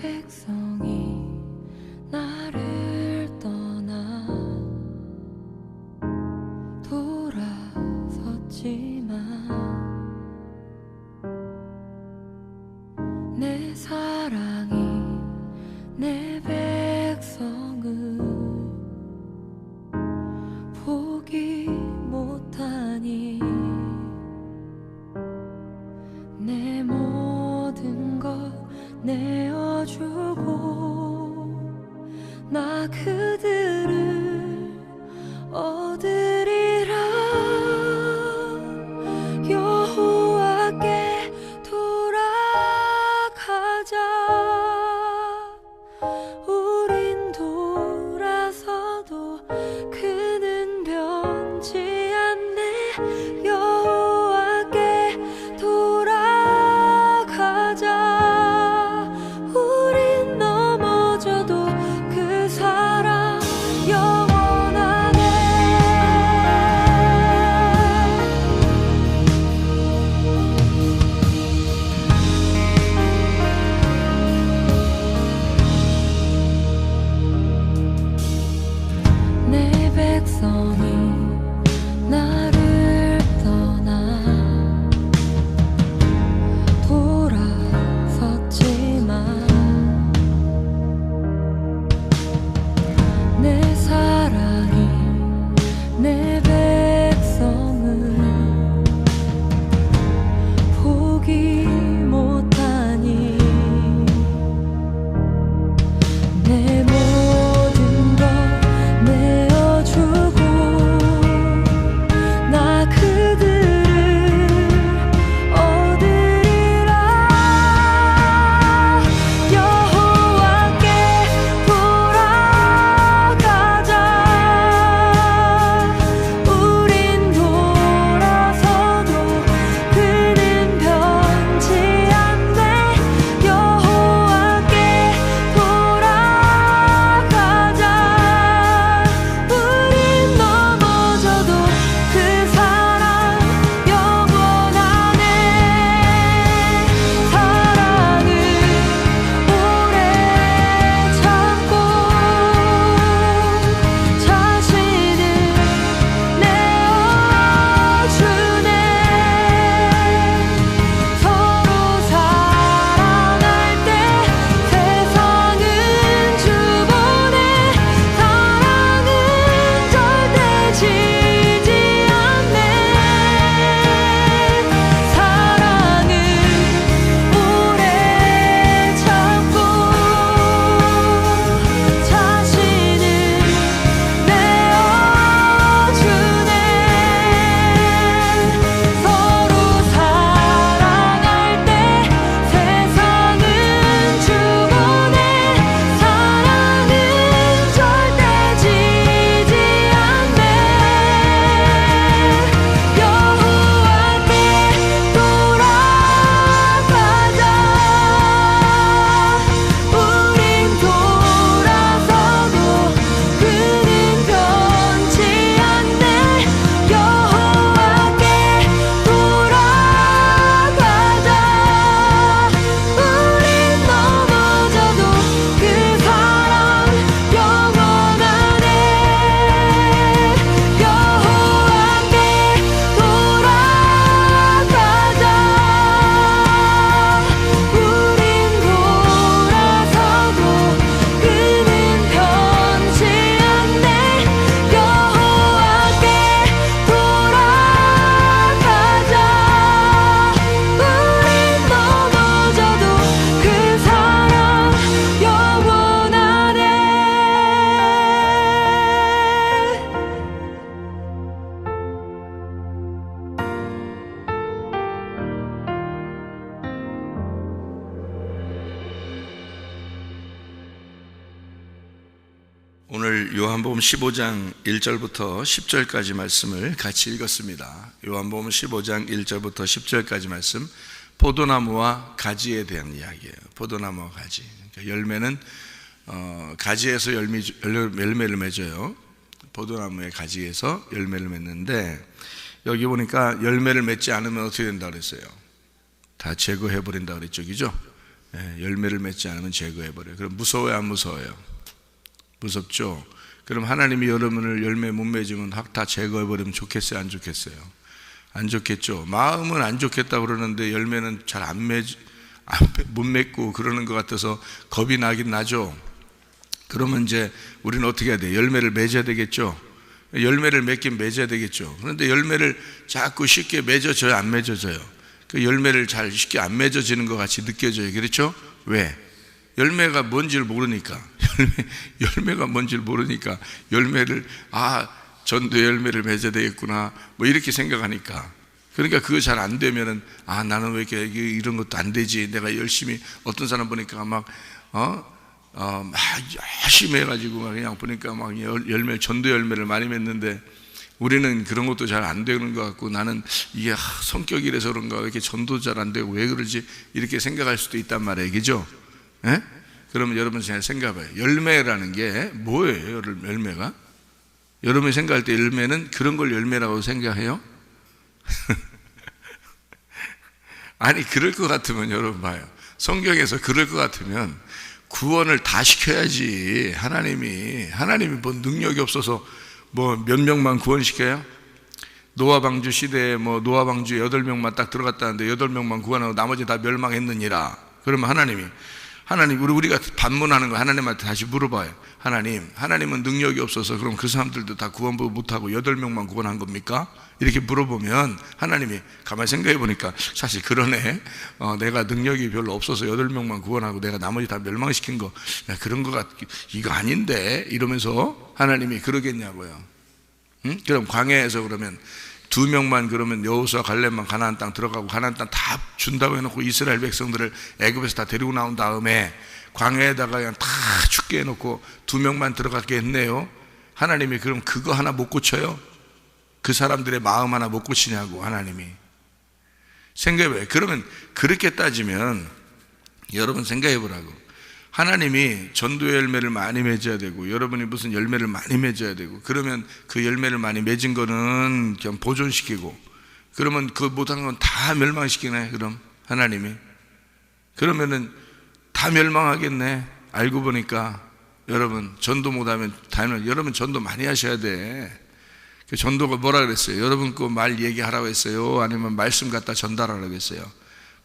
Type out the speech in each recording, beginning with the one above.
백성이 나를 떠나 돌아섰지만 내 사랑이 내 백성을 포기 못하니 내 모든 것 내어주고 나 그들을 얻으리라. 여호와께 돌아가자. 우린 돌아서도 그는 변치 않네. 여호와께 돌아가자. 우린 넘어져도 그 사랑 영원하네. 내 백성이 나를 떠나 돌아섰지만 내 사랑이 내 백성을 포기 못하니 내 모든 것 내어주고 나 그들을 얻으리라. 여호와께 돌아가자. 우린 돌아서도 그는 변치 않네. 여호와께 돌아가자. 우린 넘어져도 그 사랑 영원하네. 사랑은 오래 참고 자신을 내어주네. 서로 사랑할 때 세상은 주보네. 사랑은 절대 지지 않네. 사랑은 오래 참고 자신을 내어주네. 서로 사랑할 때 세상은 주보네. 사랑은 절대 지지 않네. 여호와께 돌아가자. 우린 돌아서도 그는 변치 않네. 여호와께 돌아가자. 우린 넘어져도 그 사랑 영원하네. 여호와께 돌아가자. 우린 돌아서도 그는 변치 않네. 여호와께 돌아가자. 우린 넘어져도 그 사랑 영원하네. 오늘 요한복음 15장 1절부터 10절까지 말씀을 같이 읽었습니다. 요한복음 15장 1절부터 10절까지 말씀, 포도나무와 가지에 대한 이야기예요. 포도나무와 가지. 그러니까 열매는 가지에서 열매를 맺어요. 포도나무의 가지에서 열매를 맺는데, 여기 보니까 열매를 맺지 않으면 어떻게 된다 그랬어요? 다 제거해버린다 그랬죠, 그죠? 열매를 맺지 않으면 제거해버려요. 그럼 무서워요, 안 무서워요? 무섭죠? 그럼 하나님이 여러분을 열매 못 맺으면 확 다 제거해버리면 좋겠어요, 안 좋겠어요? 안 좋겠죠? 마음은 안 좋겠다고 그러는데 열매는 잘 못 맺고 그러는 것 같아서 겁이 나긴 나죠. 그러면 이제 우리는 어떻게 해야 돼요? 열매를 맺어야 되겠죠? 열매를 맺긴 맺어야 되겠죠. 그런데 열매를 자꾸 쉽게 맺어져요, 안 맺어져요? 그 열매를 잘 쉽게 안 맺어지는 것 같이 느껴져요. 그렇죠? 왜? 열매가 뭔지를 모르니까. 열매가 뭔지를 모르니까 열매를 전도 열매를 맺어야 되겠구나 뭐 이렇게 생각하니까. 그러니까 그거 잘 안 되면은 나는 왜 이렇게 이런 것도 안 되지. 내가 열심히 어떤 사람 보니까 막 열심히 해가지고 막 그냥 보니까 막 전도 열매를 많이 맺는데 우리는 그런 것도 잘 안 되는 것 같고 나는 이게 성격이 이래서 그런가 왜 이렇게 전도 잘 안 되고 왜 그러지 이렇게 생각할 수도 있단 말이에요. 그죠? 예? 그러면 여러분 잘 생각해봐요. 열매라는 게 뭐예요? 열매가? 여러분이 생각할 때 열매는 그런 걸 열매라고 생각해요? 아니 그럴 것 같으면 여러분 봐요. 성경에서 그럴 것 같으면 구원을 다 시켜야지. 하나님이 뭐 능력이 없어서 뭐 몇 명만 구원시켜요? 노아 방주 시대에 뭐 노아 방주에 8명만 딱 들어갔다는데 8명만 구원하고 나머지 다 멸망했느니라. 그러면 하나님 우리가 반문하는 거 하나님한테 다시 물어봐요. 하나님은 능력이 없어서 그럼 그 사람들도 다 구원 못하고 8명만 구원한 겁니까? 이렇게 물어보면 하나님이 가만히 생각해 보니까 사실 그러네. 내가 능력이 별로 없어서 8명만 구원하고 내가 나머지 다 멸망시킨 거 그런 거 이거 아닌데 이러면서 하나님이 그러겠냐고요. 응? 그럼 광야에서 그러면 2명만 그러면 여호수아 갈렙만 가나안 땅 들어가고 가나안 땅 다 준다고 해놓고 이스라엘 백성들을 애굽에서 다 데리고 나온 다음에 광야에다가 그냥 다 죽게 해놓고 2명만 들어가게 했네요. 하나님이 그럼 그거 하나 못 고쳐요? 그 사람들의 마음 하나 못 고치냐고. 하나님이 생각해봐요. 그러면 그렇게 따지면 여러분 생각해 보라고. 하나님이 전도의 열매를 많이 맺어야 되고 여러분이 무슨 열매를 많이 맺어야 되고 그러면 그 열매를 많이 맺은 거는 그냥 보존시키고 그러면 그 못한 건 다 멸망시키네. 그럼 하나님이 그러면은 다 멸망하겠네. 알고 보니까 여러분 전도 못하면 여러분 전도 많이 하셔야 돼. 전도가 뭐라 그랬어요? 여러분 그 말 얘기하라고 했어요? 아니면 말씀 갖다 전달하라고 했어요?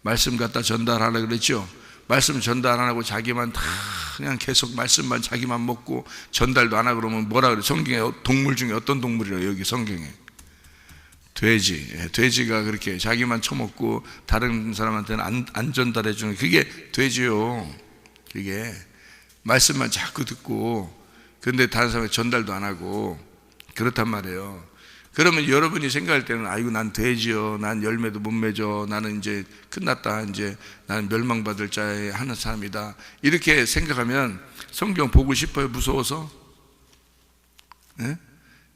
말씀 갖다 전달하라고 그랬죠? 말씀 전달 안 하고 자기만 다 그냥 계속 말씀만 자기만 먹고 전달도 안 하고 그러면 뭐라 그래? 성경에 동물 중에 어떤 동물이라고 여기 성경에? 돼지가 그렇게 자기만 처먹고 다른 사람한테는 안 전달해 주는 그게 돼지요. 그게 말씀만 자꾸 듣고 근데 다른 사람한테 전달도 안 하고 그렇단 말이에요. 그러면 여러분이 생각할 때는 아이고 난 돼지요, 난 열매도 못 맺어, 나는 이제 끝났다, 이제 나는 멸망받을 자의 하는 사람이다 이렇게 생각하면 성경 보고 싶어요? 무서워서? 네?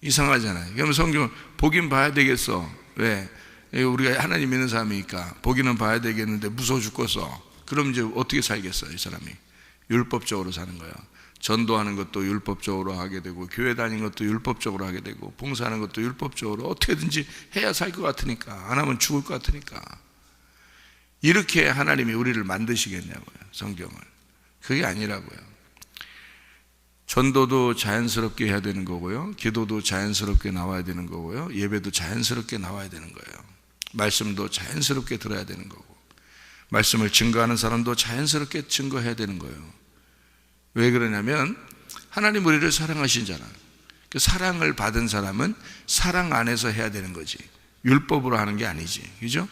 이상하잖아요. 그러면 성경 보긴 봐야 되겠어. 왜? 우리가 하나님 믿는 사람이니까 보기는 봐야 되겠는데 무서워 죽겠어. 그럼 이제 어떻게 살겠어요? 이 사람이 율법적으로 사는 거야. 전도하는 것도 율법적으로 하게 되고 교회 다니는 것도 율법적으로 하게 되고 봉사하는 것도 율법적으로 어떻게든지 해야 살 것 같으니까 안 하면 죽을 것 같으니까 이렇게 하나님이 우리를 만드시겠냐고요. 성경을. 그게 아니라고요. 전도도 자연스럽게 해야 되는 거고요. 기도도 자연스럽게 나와야 되는 거고요. 예배도 자연스럽게 나와야 되는 거예요. 말씀도 자연스럽게 들어야 되는 거고 말씀을 증거하는 사람도 자연스럽게 증거해야 되는 거예요. 왜 그러냐면 하나님 우리를 사랑하신잖아. 그 사랑을 받은 사람은 사랑 안에서 해야 되는 거지 율법으로 하는 게 아니지. 그죠?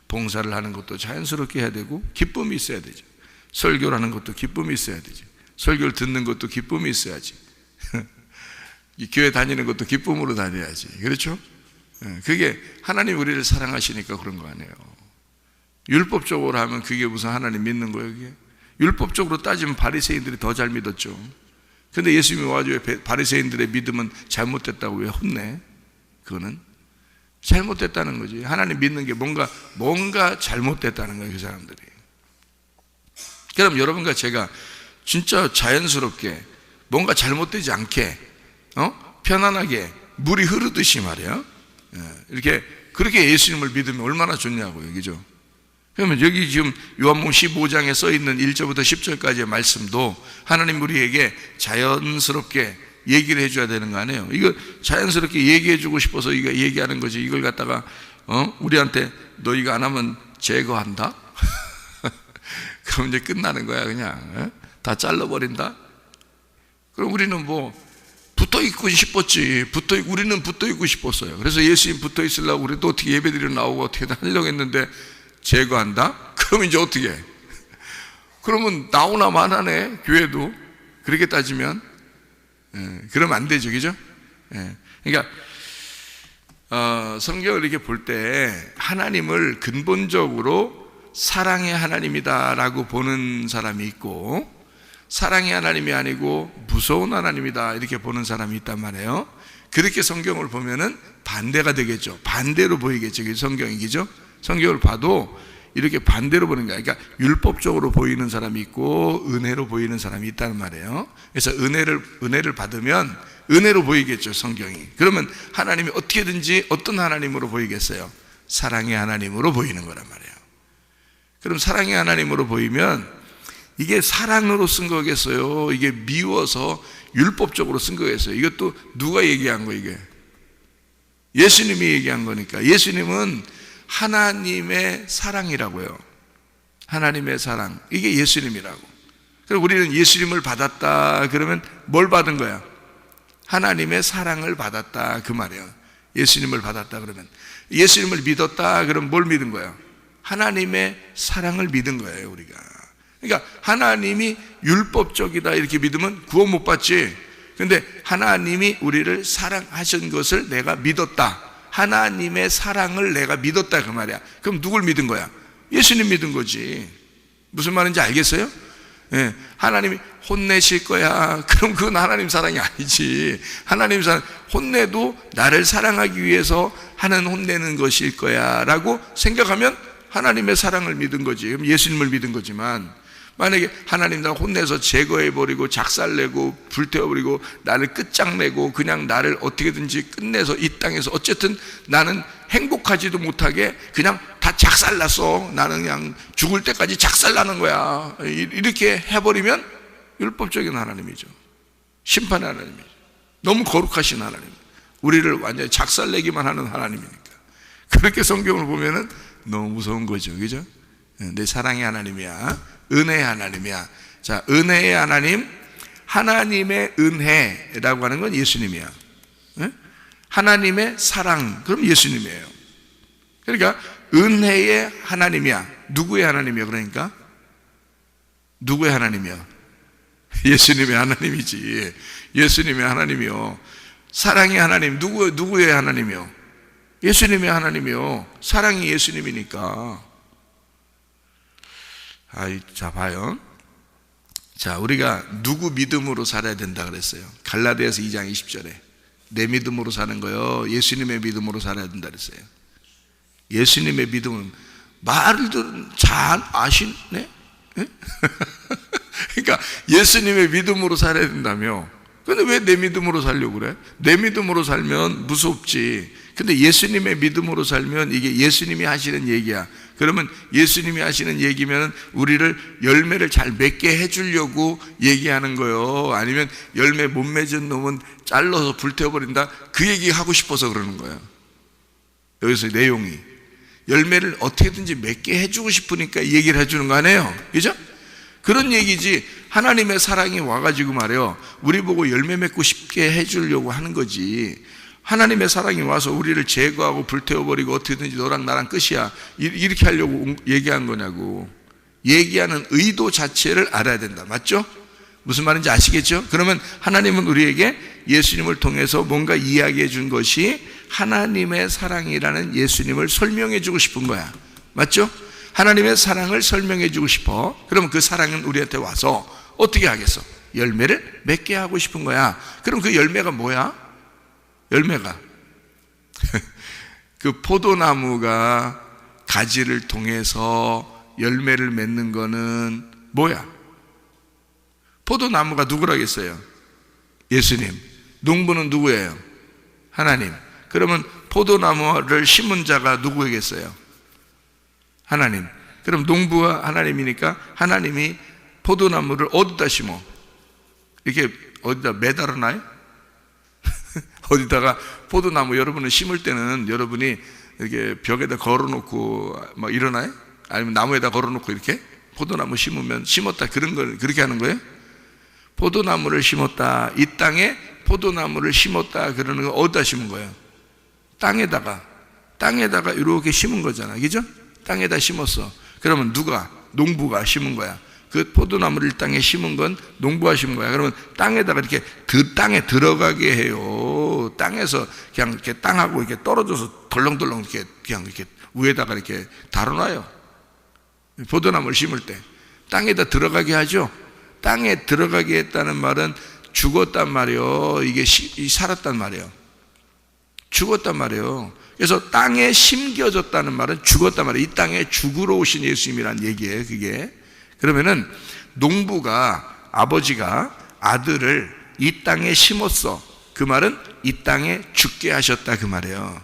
봉사를 하는 것도 자연스럽게 해야 되고 기쁨이 있어야 되죠. 설교를 하는 것도 기쁨이 있어야 되죠. 설교를 듣는 것도 기쁨이 있어야지. 교회 다니는 것도 기쁨으로 다녀야지. 그렇죠? 그게 하나님 우리를 사랑하시니까 그런 거 아니에요. 율법적으로 하면 그게 무슨 하나님 믿는 거예요? 그게? 율법적으로 따지면 바리새인들이 더 잘 믿었죠. 근데 예수님이 와가지고 바리새인들의 믿음은 잘못됐다고 왜 혼내? 그거는 잘못됐다는 거지. 하나님 믿는 게 뭔가 잘못됐다는 거예요. 그 사람들이. 그럼 여러분과 제가 진짜 자연스럽게 뭔가 잘못되지 않게 편안하게 물이 흐르듯이 말이야. 이렇게 그렇게 예수님을 믿으면 얼마나 좋냐고요. 그죠? 그러면 여기 지금 요한복음 15장에 써 있는 1절부터 10절까지의 말씀도 하나님 우리에게 자연스럽게 얘기를 해줘야 되는 거 아니에요? 이거 자연스럽게 얘기해주고 싶어서 이거 얘기하는 거지. 이걸 갖다가 우리한테 너 이거 안 하면 제거한다? 그럼 이제 끝나는 거야. 그냥 다 잘라버린다? 그럼 우리는 뭐 붙어있고 싶었지. 우리는 붙어있고 싶었어요. 그래서 예수님 붙어있으려고 우리도 어떻게 예배드리러 나오고 어떻게 하려고 했는데 제거한다? 그럼 이제 어떻게 해? 그러면 나오나 마나네, 교회도. 그렇게 따지면 그러면 안 되죠, 그죠? 그러니까 성경을 이렇게 볼 때 하나님을 근본적으로 사랑의 하나님이다라고 보는 사람이 있고, 사랑의 하나님이 아니고 무서운 하나님이다 이렇게 보는 사람이 있단 말이에요. 그렇게 성경을 보면은 반대가 되겠죠. 반대로 보이겠죠. 그게 성경이죠. 성경을 봐도 이렇게 반대로 보는 거야. 그러니까 율법적으로 보이는 사람이 있고 은혜로 보이는 사람이 있다는 말이에요. 그래서 은혜를 받으면 은혜로 보이겠죠, 성경이. 그러면 하나님이 어떻게든지 어떤 하나님으로 보이겠어요? 사랑의 하나님으로 보이는 거란 말이에요. 그럼 사랑의 하나님으로 보이면 이게 사랑으로 쓴 거겠어요? 이게 미워서 율법적으로 쓴 거겠어요? 이것도 누가 얘기한 거, 이게? 예수님이 얘기한 거니까. 예수님은 하나님의 사랑이라고요. 하나님의 사랑. 이게 예수님이라고. 그럼 우리는 예수님을 받았다 그러면 뭘 받은 거야? 하나님의 사랑을 받았다 그 말이에요. 예수님을 받았다 그러면. 예수님을 믿었다 그러면 뭘 믿은 거야? 하나님의 사랑을 믿은 거예요, 우리가. 그러니까 하나님이 율법적이다 이렇게 믿으면 구원 못 받지. 근데 하나님이 우리를 사랑하신 것을 내가 믿었다. 하나님의 사랑을 내가 믿었다 그 말이야. 그럼 누굴 믿은 거야? 예수님 믿은 거지. 무슨 말인지 알겠어요? 하나님이 혼내실 거야. 그럼 그건 하나님 사랑이 아니지. 하나님 사랑, 혼내도 나를 사랑하기 위해서 하는 혼내는 것일 거야 라고 생각하면 하나님의 사랑을 믿은 거지. 그럼 예수님을 믿은 거지만, 만약에 하나님 나 혼내서 제거해버리고 작살내고 불태워버리고 나를 끝장내고 그냥 나를 어떻게든지 끝내서 이 땅에서 어쨌든 나는 행복하지도 못하게 그냥 다 작살났어. 나는 그냥 죽을 때까지 작살나는 거야. 이렇게 해버리면 율법적인 하나님이죠. 심판의 하나님이죠. 너무 거룩하신 하나님. 우리를 완전히 작살내기만 하는 하나님이니까. 그렇게 성경을 보면은 너무 무서운 거죠. 그죠? 내 사랑의 하나님이야. 은혜의 하나님이야. 자, 은혜의 하나님, 하나님의 은혜라고 하는 건 예수님이야. 하나님의 사랑, 그럼 예수님이에요. 그러니까 은혜의 하나님이야. 누구의 하나님이야? 그러니까 누구의 하나님이야? 예수님의 하나님이지. 예수님의 하나님이요. 사랑의 하나님, 누구의 하나님이요? 예수님의 하나님이요. 사랑이 예수님이니까. 자, 봐요. 자, 우리가 누구 믿음으로 살아야 된다 그랬어요? 갈라디아서 2장 20절에 내 믿음으로 사는 거요, 예수님의 믿음으로 살아야 된다 그랬어요. 예수님의 믿음은 말을 잘 아시네? 그러니까 예수님의 믿음으로 살아야 된다며. 근데 왜 내 믿음으로 살려고 그래? 내 믿음으로 살면 무섭지. 근데 예수님의 믿음으로 살면 이게 예수님이 하시는 얘기야. 그러면 예수님이 하시는 얘기면 우리를 열매를 잘 맺게 해주려고 얘기하는 거예요. 아니면 열매 못 맺은 놈은 잘라서 불태워버린다, 그 얘기 하고 싶어서 그러는 거예요. 여기서 내용이 열매를 어떻게든지 맺게 해주고 싶으니까 얘기를 해주는 거 아니에요? 그죠? 그런 얘기지. 하나님의 사랑이 와가지고 말이에요, 우리 보고 열매 맺고 싶게 해주려고 하는 거지. 하나님의 사랑이 와서 우리를 제거하고 불태워버리고 어떻게든지 너랑 나랑 끝이야 이렇게 하려고 얘기한 거냐고. 얘기하는 의도 자체를 알아야 된다. 맞죠? 무슨 말인지 아시겠죠? 그러면 하나님은 우리에게 예수님을 통해서 뭔가 이야기해 준 것이 하나님의 사랑이라는 예수님을 설명해 주고 싶은 거야. 맞죠? 하나님의 사랑을 설명해 주고 싶어. 그럼 그 사랑은 우리한테 와서 어떻게 하겠어? 열매를 맺게 하고 싶은 거야. 그럼 그 열매가 뭐야? 열매가 그 포도나무가 가지를 통해서 열매를 맺는 거는 뭐야? 포도나무가 누구라겠어요? 예수님. 농부는 누구예요? 하나님. 그러면 포도나무를 심은 자가 누구겠어요? 하나님. 그럼 농부와 하나님이니까 하나님이 포도나무를 어디다 심어? 이렇게 어디다 매달아 놔요? 어디다가 포도나무 여러분을 심을 때는 여러분이 이렇게 벽에다 걸어놓고 막 이러나요? 아니면 나무에다 걸어놓고 이렇게 포도나무 심으면 심었다 그런 걸 그렇게 하는 거예요? 포도나무를 심었다, 이 땅에 포도나무를 심었다 그러는 거 어디다 심은 거예요? 땅에다가 이렇게 심은 거잖아, 그죠? 땅에다 심었어. 그러면 누가? 농부가 심은 거야. 그 포도나무를 땅에 심은 건 농부가 심은 거야. 그러면 땅에다가 이렇게 그 땅에 들어가게 해요. 땅에서 그냥 이렇게 땅하고 이렇게 떨어져서 덜렁덜렁 이렇게 그냥 이렇게 위에다가 이렇게 달아놔요. 포도나무를 심을 때 땅에다 들어가게 하죠. 땅에 들어가게 했다는 말은 죽었단 말이에요. 이게 살았단 말이에요. 죽었단 말이에요. 그래서 땅에 심겨졌다는 말은 죽었단 말이에요. 이 땅에 죽으러 오신 예수님이란 얘기예요, 그게. 그러면은 농부가, 아버지가 아들을 이 땅에 심었어. 그 말은 이 땅에 죽게 하셨다 그 말이에요.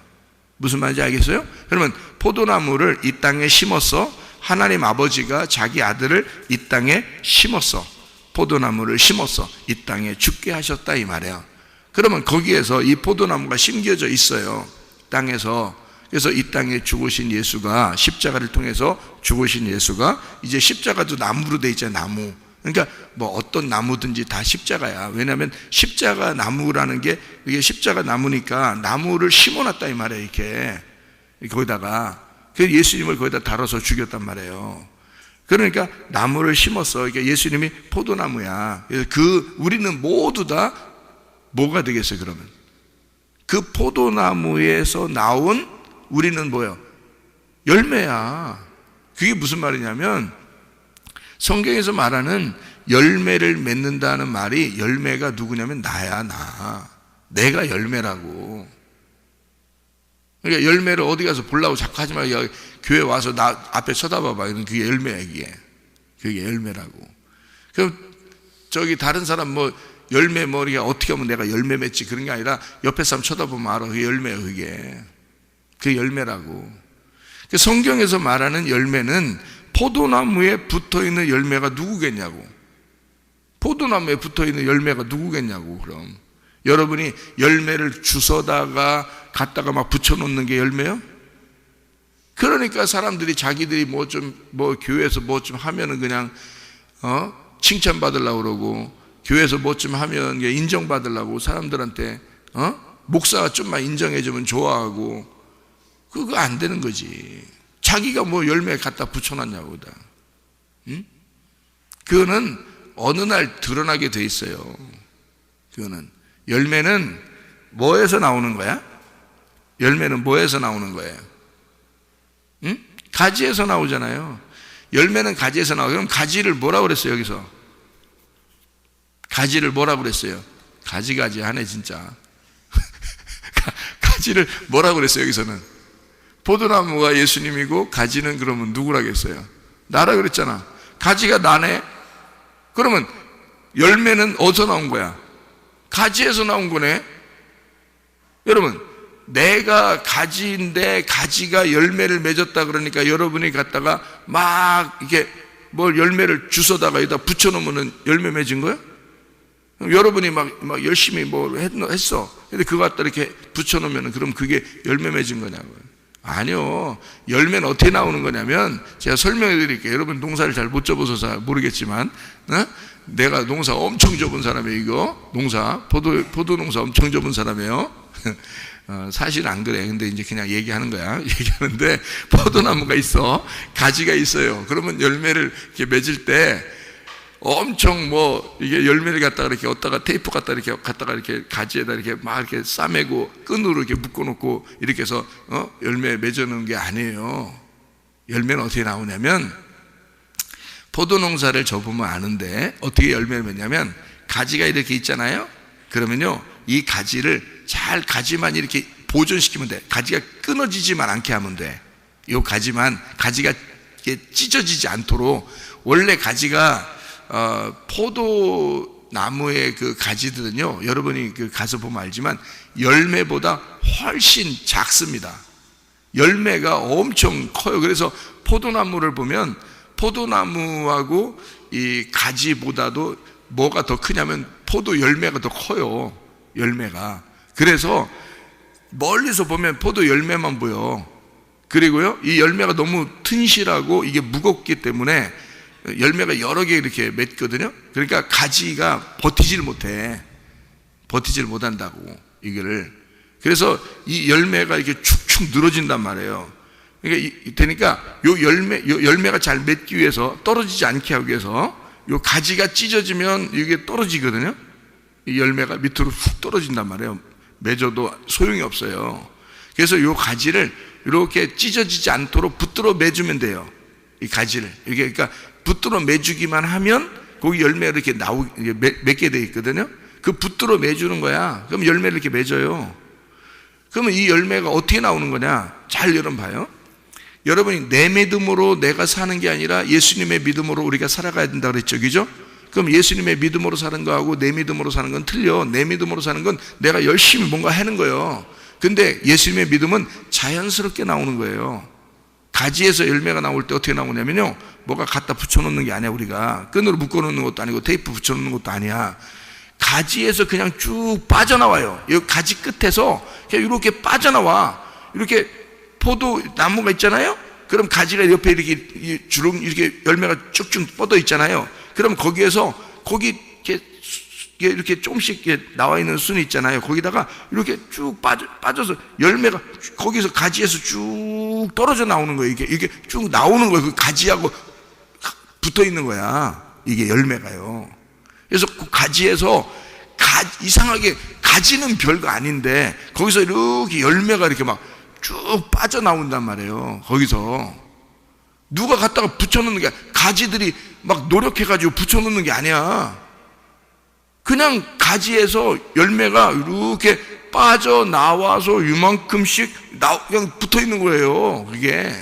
무슨 말인지 알겠어요? 그러면 포도나무를 이 땅에 심었어. 하나님 아버지가 자기 아들을 이 땅에 심었어. 포도나무를 심었어. 이 땅에 죽게 하셨다 이 말이에요. 그러면 거기에서 이 포도나무가 심겨져 있어요, 땅에서. 그래서 이 땅에 죽으신 예수가, 십자가를 통해서 죽으신 예수가 이제 십자가도 나무로 돼 있잖아요. 나무. 그러니까 뭐 어떤 나무든지 다 십자가야. 왜냐하면 십자가 나무라는 게, 이게 십자가 나무니까 나무를 심어놨다 이 말이에요. 이렇게 거기다가. 그래서 예수님을 거기다 달아서 죽였단 말이에요. 그러니까 나무를 심었어. 그러니까 예수님이 포도나무야. 그래서 우리는 모두 다 뭐가 되겠어요, 그러면? 그 포도나무에서 나온 우리는 뭐예요? 열매야. 그게 무슨 말이냐면, 성경에서 말하는 열매를 맺는다는 말이, 열매가 누구냐면 나야, 나. 내가 열매라고. 그러니까 열매를 어디 가서 보려고 자꾸 하지 말고 교회 와서 나 앞에 쳐다봐봐. 그게 열매야, 이게. 그게 열매라고. 그럼 저기 다른 사람 뭐 열매 뭐 이게 어떻게 하면 내가 열매 맺지 그런 게 아니라 옆에 사람 쳐다보면 알아. 그게 열매야, 그게. 그게 열매라고. 성경에서 말하는 열매는 포도나무에 붙어있는 열매가 누구겠냐고. 포도나무에 붙어있는 열매가 누구겠냐고. 그럼 여러분이 열매를 주워다가 갖다가 막 붙여놓는 게 열매요? 그러니까 사람들이 자기들이 뭐 교회에서 뭐 좀 하면은 그냥 칭찬받으려고 그러고, 교회에서 뭐 좀 하면 인정받으려고 사람들한테 목사가 좀만 인정해주면 좋아하고, 그거 안 되는 거지. 자기가 뭐 열매 갖다 붙여놨냐고 다. 응? 그거는 어느 날 드러나게 돼 있어요. 그거는 열매는 뭐에서 나오는 거야? 열매는 뭐에서 나오는 거예요? 응? 가지에서 나오잖아요. 열매는 가지에서 나오고. 그럼 가지를 뭐라고 그랬어요, 여기서? 가지를 뭐라고 그랬어요? 가지 하네 진짜. 가지를 뭐라고 그랬어요, 여기서는? 포도나무가 예수님이고 가지는 그러면 누구라겠어요? 나라 그랬잖아. 가지가 나네? 그러면 열매는 어디서 나온 거야? 가지에서 나온 거네. 여러분, 내가 가지인데 가지가 열매를 맺었다 그러니까 여러분이 갖다가 막 이렇게 뭘 열매를 주워다가 여기다 붙여놓으면 열매 맺은 거야? 여러분이 막 열심히 뭐 했어. 근데 그거 갖다 이렇게 붙여놓으면 그럼 그게 열매 맺은 거냐고요. 아니요. 열매는 어떻게 나오는 거냐면, 제가 설명해 드릴게요. 여러분 농사를 잘 못 접어서 모르겠지만, 내가 농사 엄청 접은 사람이에요, 이거. 포도 농사 엄청 접은 사람이에요. 사실 안 그래. 근데 이제 그냥 얘기하는 거야. 얘기하는데, 포도나무가 있어. 가지가 있어요. 그러면 열매를 이렇게 맺을 때, 엄청 이게 열매를 갖다가 이렇게 얻다가 테이프 갖다가 이렇게 가지에다 이렇게 막 이렇게 싸매고 끈으로 이렇게 묶어놓고 이렇게 해서 열매 맺어놓은 게 아니에요. 열매는 어떻게 나오냐면, 포도 농사를 접으면 아는데 어떻게 열매를 맺냐면, 가지가 이렇게 있잖아요. 그러면요, 이 가지를 잘 가지만 이렇게 보존시키면 돼. 가지가 끊어지지만 않게 하면 돼. 이 가지가 이렇게 찢어지지 않도록. 원래 가지가 포도나무의 그 가지들은요, 여러분이 가서 보면 알지만 열매보다 훨씬 작습니다. 열매가 엄청 커요. 그래서 포도나무를 보면 포도나무하고 이 가지보다도 뭐가 더 크냐면 포도 열매가 더 커요. 열매가. 그래서 멀리서 보면 포도 열매만 보여. 그리고요, 이 열매가 너무 튼실하고 이게 무겁기 때문에 열매가 여러 개 이렇게 맺거든요. 그러니까 가지가 버티질 못한다고 이거를. 그래서 이 열매가 이렇게 축축 늘어진단 말이에요. 그러니까 요 열매가 잘 맺기 위해서, 떨어지지 않게 하기 위해서 요 가지가 찢어지면 이게 떨어지거든요. 이 열매가 밑으로 훅 떨어진단 말이에요. 맺어도 소용이 없어요. 그래서 요 가지를 이렇게 찢어지지 않도록 붙들어 매주면 돼요. 이 가지를 이게, 그러니까 붙들어 매주기만 하면 거기 열매가 이렇게 맺게 돼 있거든요. 그 붙들어 매주는 거야. 그럼 열매를 이렇게 맺어요. 그러면 이 열매가 어떻게 나오는 거냐? 잘 여러분 봐요. 여러분이 내 믿음으로 내가 사는 게 아니라 예수님의 믿음으로 우리가 살아가야 된다 그랬죠, 그죠? 그럼 예수님의 믿음으로 사는 거하고 내 믿음으로 사는 건 틀려. 내 믿음으로 사는 건 내가 열심히 뭔가 하는 거예요. 근데 예수님의 믿음은 자연스럽게 나오는 거예요. 가지에서 열매가 나올 때 어떻게 나오냐면요, 뭐가 갖다 붙여놓는 게 아니야. 우리가 끈으로 묶어놓는 것도 아니고 테이프 붙여놓는 것도 아니야. 가지에서 그냥 쭉 빠져나와요. 이 가지 끝에서 그냥 이렇게 빠져나와. 이렇게 포도 나무가 있잖아요. 그럼 가지가 옆에 이렇게 주름 이렇게 열매가 쭉쭉 뻗어 있잖아요. 그럼 거기에서 거기 이렇게 조금씩 나와 있는 순이 있잖아요. 거기다가 이렇게 쭉 빠져서 열매가 거기서 가지에서 쭉 떨어져 나오는 거예요. 이게 쭉 나오는 거예요. 그 가지하고 붙어 있는 거야. 이게 열매가요. 그래서 그 가지에서 이상하게 가지는 별거 아닌데 거기서 이렇게 열매가 이렇게 막 쭉 빠져나온단 말이에요. 거기서 누가 갖다가 붙여놓는 게, 가지들이 막 노력해가지고 붙여놓는 게 아니야. 그냥 가지에서 열매가 이렇게 빠져나와서 이만큼씩 그냥 붙어있는 거예요. 그게.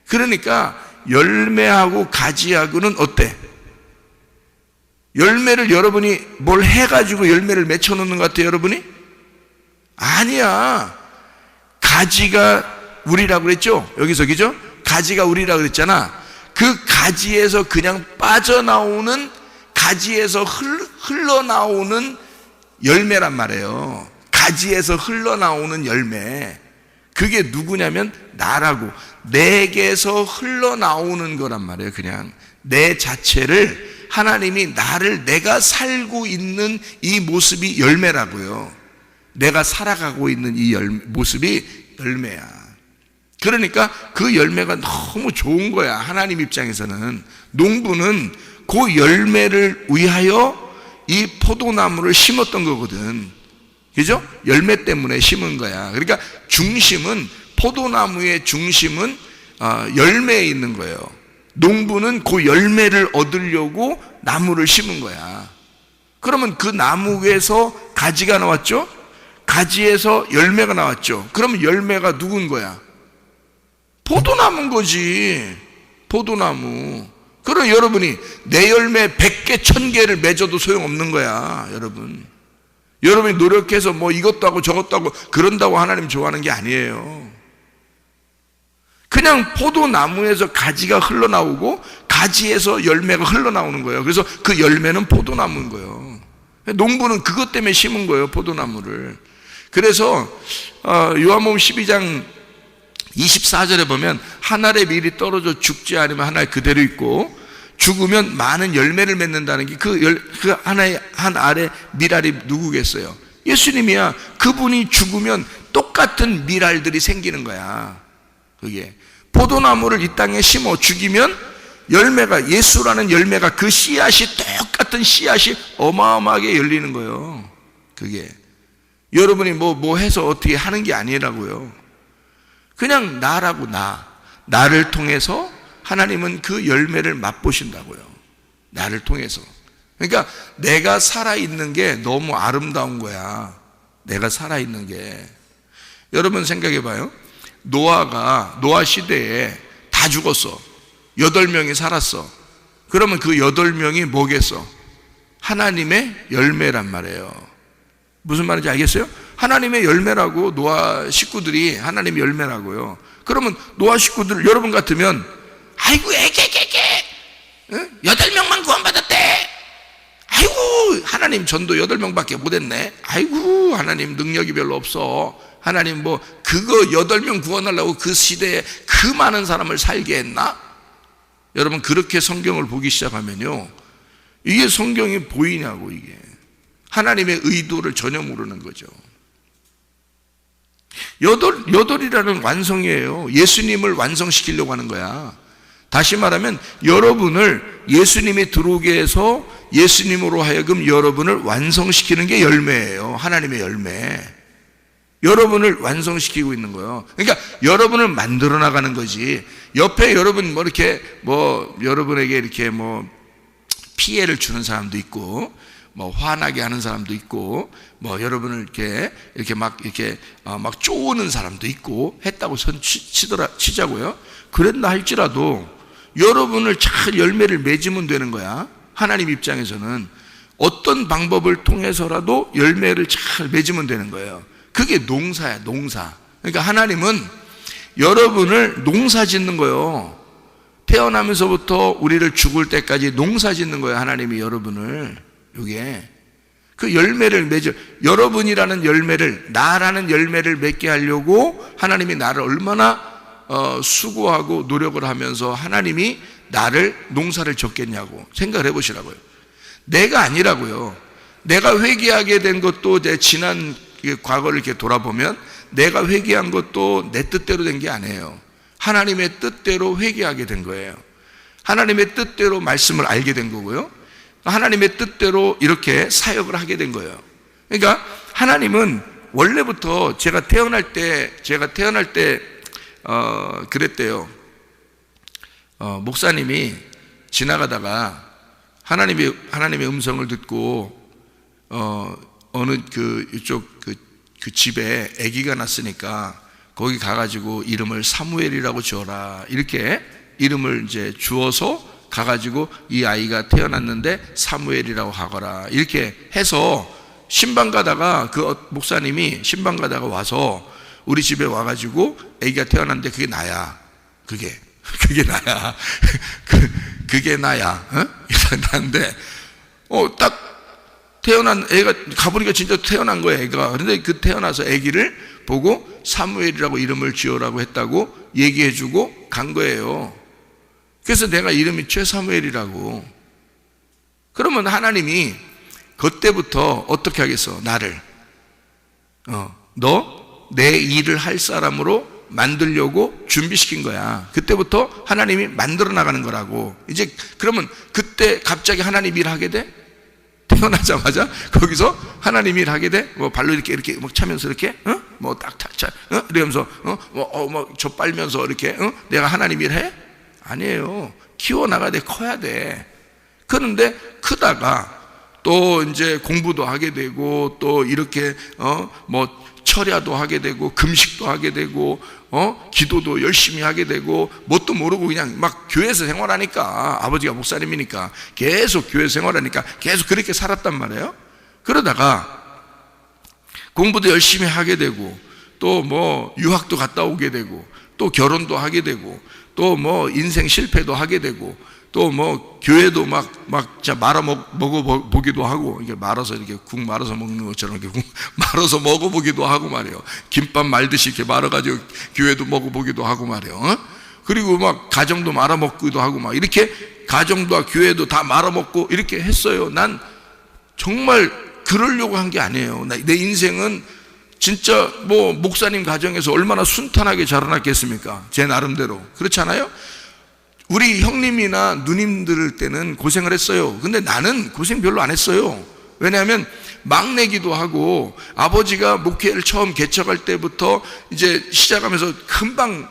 그러니까 열매하고 가지하고는 어때? 열매를 여러분이 뭘 해가지고 열매를 맺혀놓는 것 같아요, 여러분이? 아니야. 가지가 우리라고 그랬죠? 여기서, 그죠? 가지가 우리라고 그랬잖아. 그 가지에서 그냥 빠져나오는, 가지에서 흘러나오는 열매란 말이에요. 가지에서 흘러나오는 열매. 그게 누구냐면 나라고. 내게서 흘러나오는 거란 말이에요. 그냥 내 자체를, 하나님이 나를, 내가 살고 있는 이 모습이 열매라고요. 내가 살아가고 있는 이 모습이 열매야. 그러니까 그 열매가 너무 좋은 거야. 하나님 입장에서는. 농부는 그 열매를 위하여 이 포도나무를 심었던 거거든. 그죠? 열매 때문에 심은 거야. 그러니까 중심은, 포도나무의 중심은 열매에 있는 거예요. 농부는 그 열매를 얻으려고 나무를 심은 거야. 그러면 그 나무에서 가지가 나왔죠? 가지에서 열매가 나왔죠. 그러면 열매가 누군 거야? 포도나무인 거지. 포도나무. 그럼 여러분이 내 열매 100개, 1000개를 맺어도 소용없는 거야, 여러분. 여러분이 노력해서 뭐 이것도 하고 저것도 하고 그런다고 하나님 좋아하는 게 아니에요. 그냥 포도나무에서 가지가 흘러나오고 가지에서 열매가 흘러나오는 거예요. 그래서 그 열매는 포도나무인 거예요. 농부는 그것 때문에 심은 거예요, 포도나무를. 그래서 요한복음 12장 24절에 보면 한 알의 밀이 떨어져 죽지 않으면 한 알 그대로 있고 죽으면 많은 열매를 맺는다는 게 그 한 알의 밀알이 누구겠어요? 예수님이야. 그분이 죽으면 똑같은 밀알들이 생기는 거야. 그게 포도나무를 이 땅에 심어 죽이면 열매가, 예수라는 열매가, 그 씨앗이, 똑같은 씨앗이 어마어마하게 열리는 거예요. 그게 여러분이 뭐 해서 어떻게 하는 게 아니라고요. 그냥 나라고. 나를 통해서 하나님은 그 열매를 맛보신다고요. 나를 통해서. 그러니까 내가 살아있는 게 너무 아름다운 거야. 내가 살아있는 게. 여러분 생각해 봐요. 노아 시대에 다 죽었어. 8명이 살았어. 그러면 그 8명이 뭐겠어? 하나님의 열매란 말이에요. 무슨 말인지 알겠어요? 하나님의 열매라고. 노아 식구들이 하나님의 열매라고요. 그러면 노아 식구들 여러분 같으면 아이고 애게게게 8명만 구원받았대. 아이고 하나님 전도 8명밖에 못했네. 아이고 하나님 능력이 별로 없어. 하나님 뭐 그거 8명 구원하려고 그 시대에 그 많은 사람을 살게 했나? 여러분 그렇게 성경을 보기 시작하면요, 이게 성경이 보이냐고. 이게 하나님의 의도를 전혀 모르는 거죠. 여덟이라는 완성이에요. 예수님을 완성시키려고 하는 거야. 다시 말하면 여러분을 예수님이 들어오게 해서 예수님으로 하여금 여러분을 완성시키는 게 열매예요. 하나님의 열매. 여러분을 완성시키고 있는 거예요. 그러니까 여러분을 만들어 나가는 거지. 옆에 여러분 뭐 이렇게 뭐 여러분에게 이렇게 뭐 피해를 주는 사람도 있고, 뭐 화나게 하는 사람도 있고, 뭐 여러분을 이렇게 막 쪼우는 사람도 있고 했다고 치자고요. 그랬나 할지라도 여러분을 잘 열매를 맺으면 되는 거야. 하나님 입장에서는 어떤 방법을 통해서라도 열매를 잘 맺으면 되는 거예요. 그게 농사야, 농사. 그러니까 하나님은 여러분을 농사 짓는 거예요. 태어나면서부터 우리를 죽을 때까지 농사 짓는 거예요. 하나님이 여러분을. 이게 그 열매를 맺어, 여러분이라는 열매를, 나라는 열매를 맺게 하려고 하나님이 나를 얼마나 수고하고 노력을 하면서 하나님이 나를 농사를 졌겠냐고 생각을 해보시라고요. 내가 아니라고요. 내가 회개하게 된 것도 내 지난 과거를 이렇게 돌아보면 내가 회개한 것도 내 뜻대로 된 게 아니에요. 하나님의 뜻대로 회개하게 된 거예요. 하나님의 뜻대로 말씀을 알게 된 거고요. 하나님의 뜻대로 이렇게 사역을 하게 된 거예요. 그러니까 하나님은 원래부터 제가 태어날 때 그랬대요. 목사님이 지나가다가 하나님의 음성을 듣고 어느 이쪽 그 집에 아기가 났으니까 거기 가가지고 이름을 사무엘이라고 지어라, 이렇게 이름을 이제 주어서 가가지고 이 아이가 태어났는데 사무엘이라고 하거라, 이렇게 해서 신방 가다가 그 목사님이 신방 가다가 와서 우리 집에 와가지고 아기가 태어났는데 그게 나야. 그게 나야. 그게 나야. 나인데 딱 태어난 애가 가보니까 진짜 태어난 거야, 애가. 그런데 그 태어나서 애기를 보고 사무엘이라고 이름을 지어라고 했다고 얘기해주고 간 거예요. 그래서 내가 이름이 최사무엘이라고. 그러면 하나님이 그때부터 어떻게 하겠어? 나를 너 내 일을 할 사람으로 만들려고 준비시킨 거야. 그때부터 하나님이 만들어 나가는 거라고. 이제 그러면 그때 갑자기 하나님 일 하게 돼? 태어나자마자 거기서 하나님 일 하게 돼? 뭐 발로 이렇게 막 차면서 이렇게 뭐 딱 차 이러면서 뭐 저 빨면서 이렇게 내가 하나님 일 해? 아니에요. 키워나가야 돼. 커야 돼. 그런데 크다가 또 이제 공부도 하게 되고 또 이렇게 뭐 철야도 하게 되고 금식도 하게 되고 기도도 열심히 하게 되고 뭣도 모르고 그냥 막 교회에서 생활하니까, 아버지가 목사님이니까 계속 교회 생활하니까 계속 그렇게 살았단 말이에요. 그러다가 공부도 열심히 하게 되고 또 뭐 유학도 갔다 오게 되고 또 결혼도 하게 되고 또 뭐 인생 실패도 하게 되고 또 뭐 교회도 막 진짜 말아 먹어보기도 하고, 이게 말아서 이렇게 국 말아서 먹는 것처럼 이렇게 국 말아서 먹어보기도 하고 말이에요. 김밥 말듯이 이렇게 말아가지고 교회도 먹어보기도 하고 말이에요. 그리고 막 가정도 말아 먹기도 하고 막 이렇게 가정도 교회도 다 말아 먹고 이렇게 했어요. 난 정말 그러려고 한 게 아니에요. 내 인생은 진짜 뭐 목사님 가정에서 얼마나 순탄하게 자라났겠습니까? 제 나름대로. 그렇잖아요? 우리 형님이나 누님들 때는 고생을 했어요. 근데 나는 고생 별로 안 했어요. 왜냐하면 막내기도 하고 아버지가 목회를 처음 개척할 때부터 이제 시작하면서 금방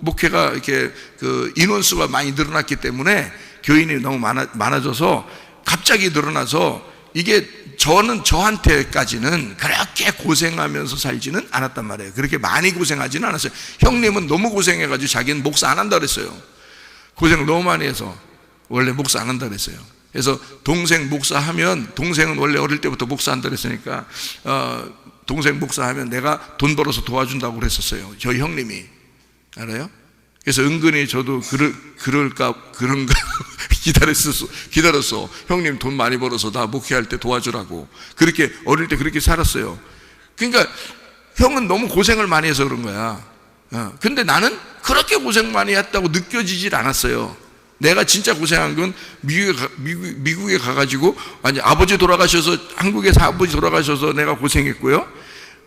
목회가 이렇게 그 인원수가 많이 늘어났기 때문에 교인이 너무 많아져서 갑자기 늘어나서 이게 저한테까지는 그렇게 고생하면서 살지는 않았단 말이에요. 그렇게 많이 고생하지는 않았어요. 형님은 너무 고생해가지고 자기는 목사 안 한다 그랬어요. 고생을 너무 많이 해서 원래 목사 안 한다 그랬어요. 그래서 동생 목사하면, 동생은 원래 어릴 때부터 목사 한다 그랬으니까 동생 목사하면 내가 돈 벌어서 도와준다고 그랬었어요. 저희 형님이. 알아요? 그래서 은근히 저도 그런가 기다렸어. 형님 돈 많이 벌어서 나 목회할 때 도와주라고. 그렇게 어릴 때 그렇게 살았어요. 그러니까 형은 너무 고생을 많이 해서 그런 거야. 근데 나는 그렇게 고생 많이 했다고 느껴지질 않았어요. 내가 진짜 고생한 건 미국에 가가지고, 아니, 아버지 돌아가셔서, 한국에서 아버지 돌아가셔서 내가 고생했고요.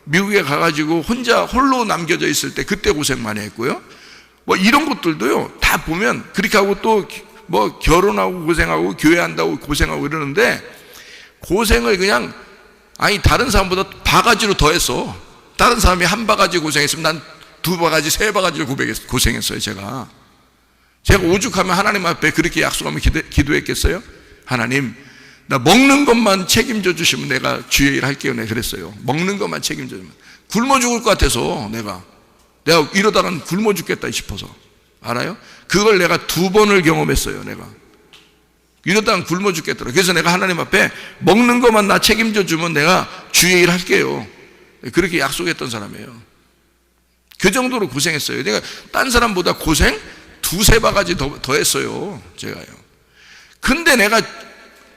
미국에 가가지고 홀로 남겨져 있을 때 그때 고생 많이 했고요. 뭐 이런 것들도요, 다 보면 그렇게 하고 또 뭐 결혼하고 고생하고 교회 한다고 고생하고 이러는데, 고생을 그냥, 아니, 다른 사람보다 바가지로 더 했어. 다른 사람이 한 바가지 고생했으면 난 두 바가지, 세 바가지로 고생했어요, 제가. 제가 오죽하면 하나님 앞에 그렇게 약속하면 기도했겠어요? 하나님, 나 먹는 것만 책임져 주시면 내가 주의 일 할게요. 내가 그랬어요. 먹는 것만 책임져 주면. 굶어 죽을 것 같아서 내가 이러다간 굶어 죽겠다 싶어서. 알아요? 그걸 내가 2번을 경험했어요. 내가 이러다간 굶어 죽겠더라. 그래서 내가 하나님 앞에 먹는 것만 나 책임져 주면 내가 주의 일 할게요. 그렇게 약속했던 사람이에요. 그 정도로 고생했어요. 내가 딴 사람보다 고생 2-3바가지 더 했어요, 제가요. 근데 내가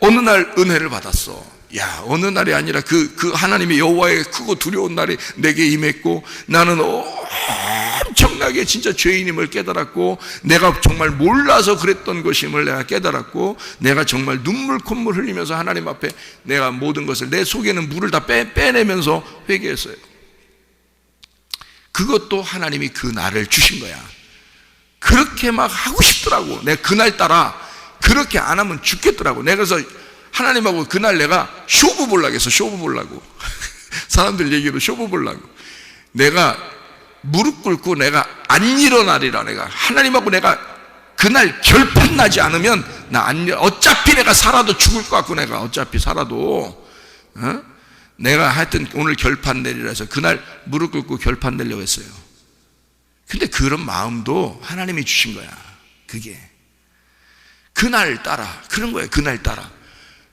어느 날 은혜를 받았어. 야, 어느 날이 아니라 그 하나님의 여호와의 크고 두려운 날이 내게 임했고, 나는 엄청나게 진짜 죄인임을 깨달았고, 내가 정말 몰라서 그랬던 것임을 내가 깨달았고, 내가 정말 눈물 콧물 흘리면서 하나님 앞에 내가 모든 것을, 내 속에는 물을 다 빼내면서 회개했어요. 그것도 하나님이 그 날을 주신 거야. 그렇게 막 하고 싶더라고. 내가 그날따라 그렇게 안 하면 죽겠더라고. 내가 그래서 하나님하고 그날 내가 쇼부 보려고 했어. 쇼부 보려고. 사람들 얘기로 쇼부 보려고. 내가 무릎 꿇고 내가 안 일어나리라. 내가 하나님하고 내가 그날 결판 나지 않으면 어차피 내가 살아도 죽을 것 같고, 내가 어차피 살아도 내가 하여튼 오늘 결판 내리라 해서 그날 무릎 꿇고 결판 내려고 했어요. 근데 그런 마음도 하나님이 주신 거야. 그게 그날 따라 그런 거예요. 그날 따라.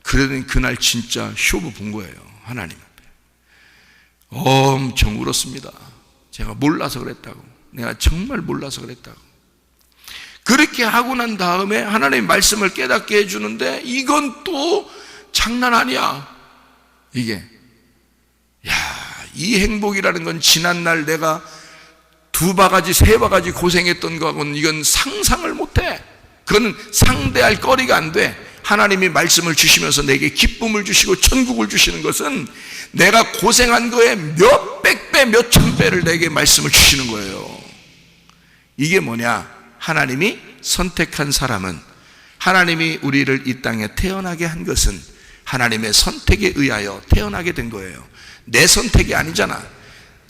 그러더니 그날 진짜 쇼부 본 거예요. 하나님 앞에 엄청 울었습니다. 제가 몰라서 그랬다고. 내가 정말 몰라서 그랬다고. 그렇게 하고 난 다음에 하나님의 말씀을 깨닫게 해주는데, 이건 또 장난 아니야. 이게 이 행복이라는 건 지난날 내가 2바가지, 3바가지 고생했던 거하고는 이건 상상을 못해. 그건 상대할 거리가 안 돼. 하나님이 말씀을 주시면서 내게 기쁨을 주시고 천국을 주시는 것은 내가 고생한 거에 몇백 배, 몇천 배를 내게 말씀을 주시는 거예요. 이게 뭐냐? 하나님이 선택한 사람은, 하나님이 우리를 이 땅에 태어나게 한 것은 하나님의 선택에 의하여 태어나게 된 거예요. 내 선택이 아니잖아.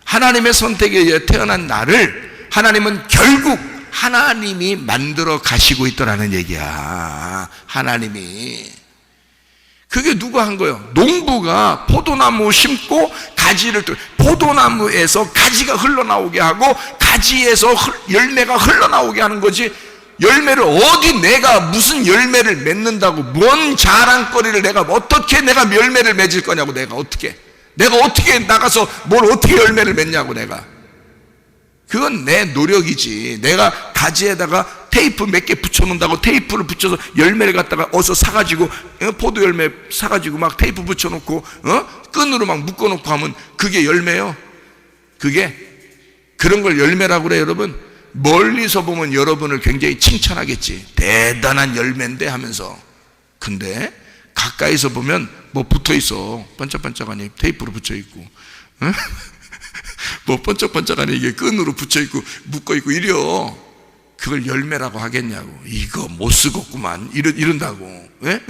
하나님의 선택에 의해 태어난 나를 하나님은 결국 하나님이 만들어 가시고 있더라는 얘기야. 하나님이. 그게 누가 한 거예요? 농부가 포도나무 심고 가지를, 포도나무에서 가지가 흘러나오게 하고 가지에서 열매가 흘러나오게 하는 거지, 열매를 어디 내가 무슨 열매를 맺는다고, 뭔 자랑거리를 내가 어떻게 내가 열매를 맺을 거냐고. 내가 어떻게 나가서 뭘 어떻게 열매를 맺냐고. 내가 그건 내 노력이지. 내가 가지에다가 테이프 몇 개 붙여놓는다고 테이프를 붙여서 열매를 갖다가 어서 사가지고 포도 열매 사가지고 막 테이프 붙여놓고 끈으로 막 묶어놓고 하면 그게 열매요? 그런 걸 열매라고 그래. 여러분, 멀리서 보면 여러분을 굉장히 칭찬하겠지. 대단한 열매인데 하면서. 근데 가까이서 보면 뭐 붙어있어. 반짝반짝하니 테이프로 붙여있고, 뭐 번쩍번쩍하니 이게 끈으로 붙여있고 묶어있고 이려. 그걸 열매라고 하겠냐고. 이거 못 쓰겠구만 이런다고. 예?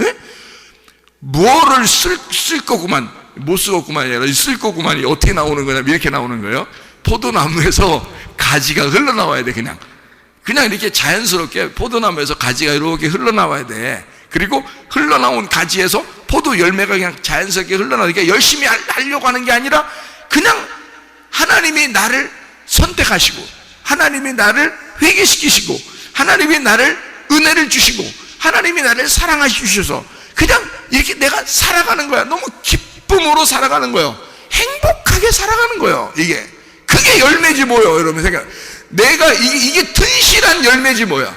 뭐를 쓸 거구만, 못 쓰겠구만 아니라 쓸 거구만이 어떻게 나오는 거냐, 이렇게 나오는 거예요. 포도나무에서 가지가 흘러나와야 돼. 그냥 이렇게 자연스럽게 포도나무에서 가지가 이렇게 흘러나와야 돼. 그리고 흘러나온 가지에서 포도 열매가 그냥 자연스럽게 흘러나오니까 열심히 하려고 하는 게 아니라 그냥 하나님이 나를 선택하시고, 하나님이 나를 회개시키시고, 하나님이 나를 은혜를 주시고, 하나님이 나를 사랑하셔서 그냥 이렇게 내가 살아가는 거야. 너무 기쁨으로 살아가는 거예요. 행복하게 착하게 살아가는 거예요. 이게 그게 열매지 뭐예요. 여러분 생각, 내가 이게 튼실한 열매지 뭐야.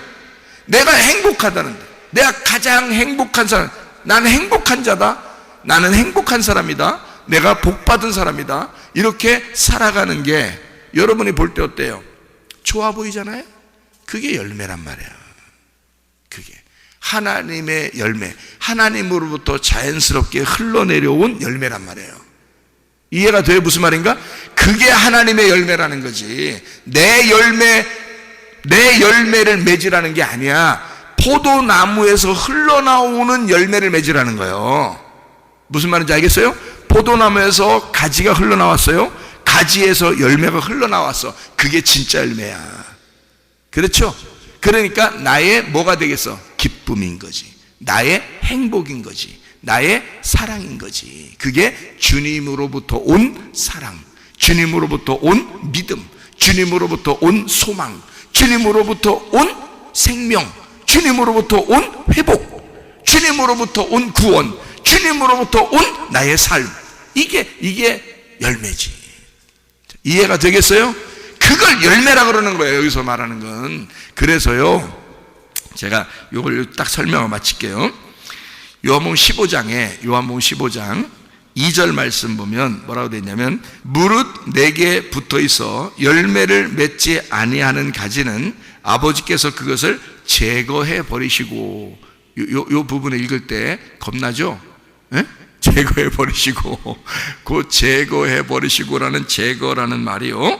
내가 행복하다는데, 내가 가장 행복한 사람, 나는 행복한 자다, 나는 행복한 사람이다, 내가 복받은 사람이다, 이렇게 살아가는 게 여러분이 볼 때 어때요? 좋아 보이잖아요? 그게 열매란 말이에요. 그게 하나님의 열매, 하나님으로부터 자연스럽게 흘러내려온 열매란 말이에요. 이해가 돼요? 무슨 말인가? 그게 하나님의 열매라는 거지. 내 열매를 맺으라는 게 아니야. 포도나무에서 흘러나오는 열매를 맺으라는 거예요. 무슨 말인지 알겠어요? 포도나무에서 가지가 흘러나왔어요. 가지에서 열매가 흘러나왔어. 그게 진짜 열매야. 그렇죠? 그러니까 나의 뭐가 되겠어? 기쁨인 거지. 나의 행복인 거지. 나의 사랑인 거지. 그게 주님으로부터 온 사랑, 주님으로부터 온 믿음, 주님으로부터 온 소망, 주님으로부터 온 생명, 주님으로부터 온 회복, 주님으로부터 온 구원, 주님으로부터 온 나의 삶. 이게 열매지. 이해가 되겠어요? 그걸 열매라 그러는 거예요. 여기서 말하는 건. 그래서요, 제가 이걸 딱 설명을 마칠게요. 요한복음 15장 2절 말씀 보면 뭐라고 되어 있냐면, 무릇 내게 붙어 있어 열매를 맺지 아니하는 가지는 아버지께서 그것을 제거해 버리시고, 요 부분을 읽을 때 겁나죠? 에? 제거해 버리시고, 그 제거해 버리시고라는 제거라는 말이요,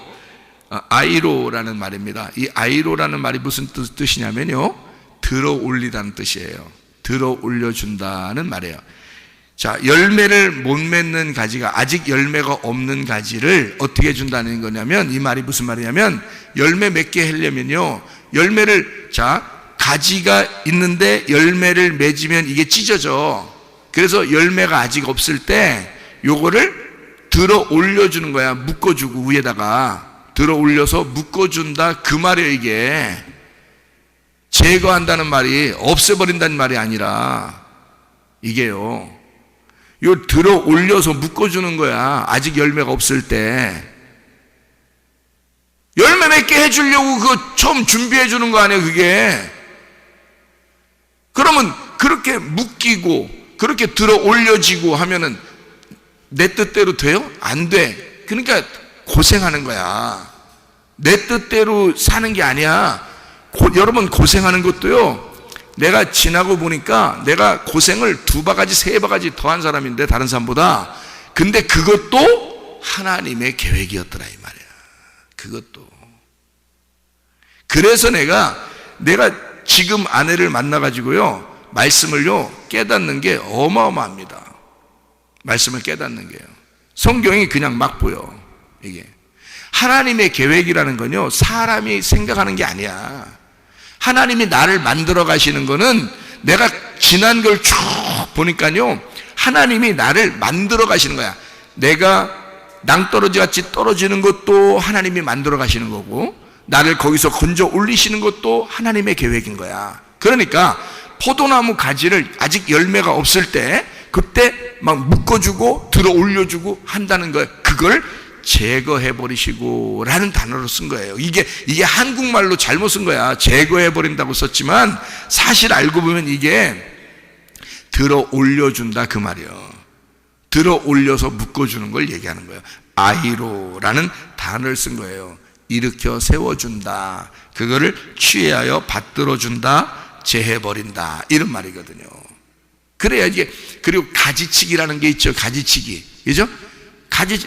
아이로라는 말입니다. 이 아이로라는 말이 무슨 뜻이냐면요, 들어 올리다는 뜻이에요. 들어 올려준다는 말이에요. 자, 열매를 못 맺는 가지가, 아직 열매가 없는 가지를 어떻게 준다는 거냐면, 이 말이 무슨 말이냐면, 열매 맺게 하려면요, 열매를, 자, 가지가 있는데 열매를 맺으면 이게 찢어져. 그래서 열매가 아직 없을 때 요거를 들어 올려주는 거야. 묶어주고, 위에다가 들어 올려서 묶어준다, 그 말이에요. 이게 제거한다는 말이 없애버린다는 말이 아니라, 이게요, 요 들어 올려서 묶어주는 거야. 아직 열매가 없을 때 열매 맺게 해주려고 그거 처음 준비해 주는 거 아니에요, 그게. 그러면 그렇게 묶이고 그렇게 들어 올려지고 하면은 내 뜻대로 돼요? 안 돼. 그러니까 고생하는 거야. 내 뜻대로 사는 게 아니야. 여러분, 고생하는 것도요, 내가 지나고 보니까 내가 고생을 2바가지 3바가지 더한 사람인데, 다른 사람보다. 근데 그것도 하나님의 계획이었더라, 이 말이야. 그것도. 그래서 내가 지금 아내를 만나가지고요, 말씀을요 깨닫는 게 어마어마합니다. 말씀을 깨닫는 게요, 성경이 그냥 막 보여. 이게 하나님의 계획이라는 건요, 사람이 생각하는 게 아니야. 하나님이 나를 만들어 가시는 거는, 내가 지난 걸 쭉 보니까요, 하나님이 나를 만들어 가시는 거야. 내가 낭떠러지 같이 떨어지는 것도 하나님이 만들어 가시는 거고, 나를 거기서 건져 올리시는 것도 하나님의 계획인 거야. 그러니까 포도나무 가지를 아직 열매가 없을 때 그때 막 묶어주고 들어 올려주고 한다는 거예요. 그걸 제거해버리시고 라는 단어로 쓴 거예요. 이게 한국말로 잘못 쓴 거야. 제거해버린다고 썼지만 사실 알고 보면 이게 들어 올려준다, 그 말이에요. 들어 올려서 묶어주는 걸 얘기하는 거예요. 아이로라는 단어를 쓴 거예요. 일으켜 세워준다, 그거를 취하여 받들어준다, 제해버린다, 이런 말이거든요. 그래야 이게, 그리고 가지치기라는 게 있죠. 가지치기, 그죠?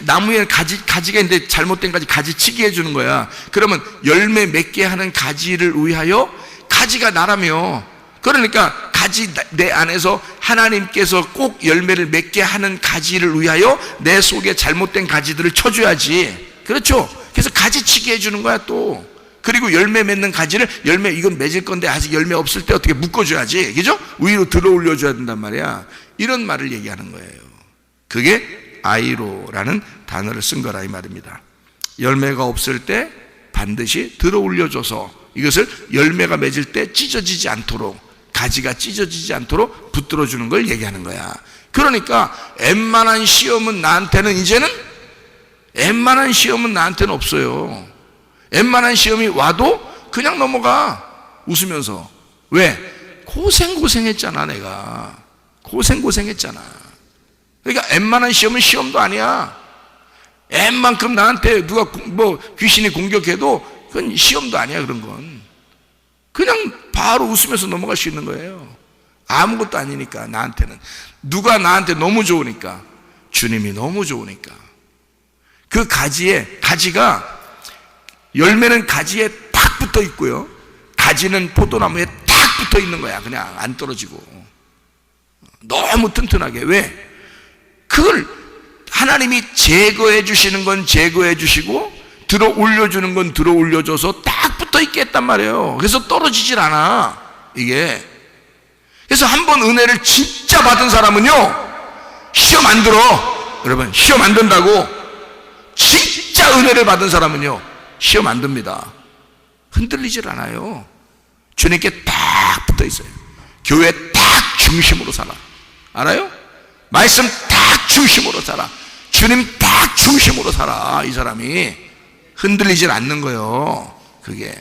나무에 가지가 있는데 잘못된 가지치기 해주는 거야. 그러면 열매 맺게 하는 가지를 위하여, 가지가 나라며, 그러니까 가지, 내 안에서 하나님께서 꼭 열매를 맺게 하는 가지를 위하여 내 속에 잘못된 가지들을 쳐줘야지. 그렇죠? 그래서 가지치기 해주는 거야 또. 그리고 열매 맺는 가지를, 열매 이건 맺을 건데 아직 열매 없을 때 어떻게 묶어줘야지, 그죠? 위로 들어 올려줘야 된단 말이야. 이런 말을 얘기하는 거예요. 그게 아이로라는 단어를 쓴 거라, 이 말입니다. 열매가 없을 때 반드시 들어 올려줘서 이것을 열매가 맺을 때 찢어지지 않도록, 가지가 찢어지지 않도록 붙들어 주는 걸 얘기하는 거야. 그러니까 웬만한 시험은 나한테는 이제는 웬만한 시험은 나한테는 없어요. 웬만한 시험이 와도 그냥 넘어가. 웃으면서. 왜? 고생했잖아 내가. 고생했잖아. 그러니까 웬만한 시험은 시험도 아니야. 웬만큼 나한테 누가 귀신이 공격해도 그건 시험도 아니야. 그런 건 그냥 바로 웃으면서 넘어갈 수 있는 거예요. 아무것도 아니니까. 나한테는 누가 나한테 너무 좋으니까, 주님이 너무 좋으니까. 그 가지가, 열매는 가지에 탁 붙어 있고요, 가지는 포도나무에 탁 붙어 있는 거야. 그냥 안 떨어지고 너무 튼튼하게. 왜? 그걸 하나님이 제거해 주시는 건 제거해 주시고 들어 올려주는 건 들어 올려줘서 딱 붙어 있게 했단 말이에요. 그래서 떨어지질 않아 이게. 그래서 한번 은혜를 진짜 받은 사람은요, 시험 안 들어. 여러분, 시험 안 든다고. 진짜 은혜를 받은 사람은요, 시험 안 듭니다. 흔들리질 않아요. 주님께 딱 붙어 있어요. 교회 딱 중심으로 살아. 알아요? 말씀 딱 중심으로 살아. 주님 딱 중심으로 살아. 이 사람이 흔들리질 않는 거예요. 그게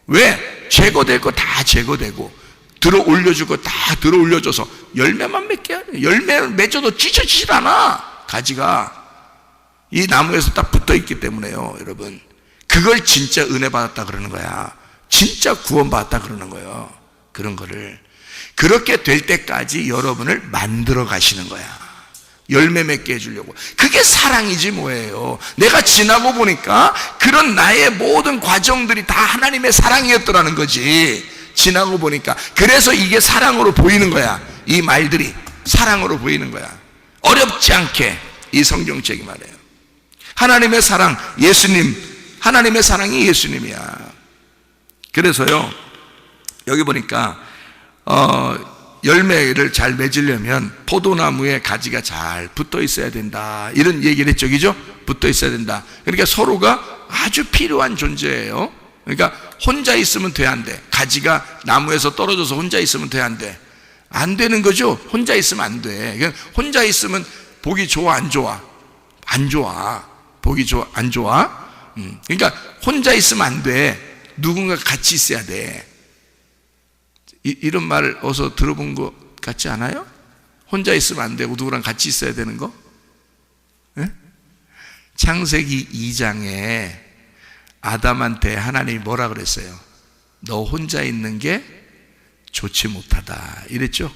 왜? 제거될 거 다 제거되고 들어 올려줄 거 다 들어 올려줘서 열매만 맺게. 열매를 맺어도 찢어지질 않아. 가지가 이 나무에서 딱 붙어 있기 때문에요. 여러분, 그걸 진짜 은혜 받았다 그러는 거야. 진짜 구원 받았다 그러는 거예요. 그런 거를 그렇게 될 때까지 여러분을 만들어 가시는 거야. 열매 맺게 해주려고. 그게 사랑이지 뭐예요. 내가 지나고 보니까 그런 나의 모든 과정들이 다 하나님의 사랑이었더라는 거지. 지나고 보니까. 그래서 이게 사랑으로 보이는 거야. 이 말들이 사랑으로 보이는 거야. 어렵지 않게 이 성경책이 말해요. 하나님의 사랑, 예수님, 하나님의 사랑이 예수님이야. 그래서요, 여기 보니까 열매를 잘 맺으려면 포도나무에 가지가 잘 붙어 있어야 된다, 이런 얘기를 했죠. 그죠? 붙어 있어야 된다. 그러니까 서로가 아주 필요한 존재예요. 그러니까 혼자 있으면 돼, 안 돼? 가지가 나무에서 떨어져서 혼자 있으면 돼, 안 돼? 안 되는 거죠. 혼자 있으면 안 돼. 그냥 혼자 있으면 보기 좋아, 안 좋아? 안 좋아. 보기 좋아, 안 좋아? 그러니까 혼자 있으면 안 돼. 누군가 같이 있어야 돼. 이런 말 어서 들어본 것 같지 않아요? 혼자 있으면 안 되고 누구랑 같이 있어야 되는 거? 네? 창세기 2장에 아담한테 하나님이 뭐라 그랬어요? 너 혼자 있는 게 좋지 못하다 이랬죠?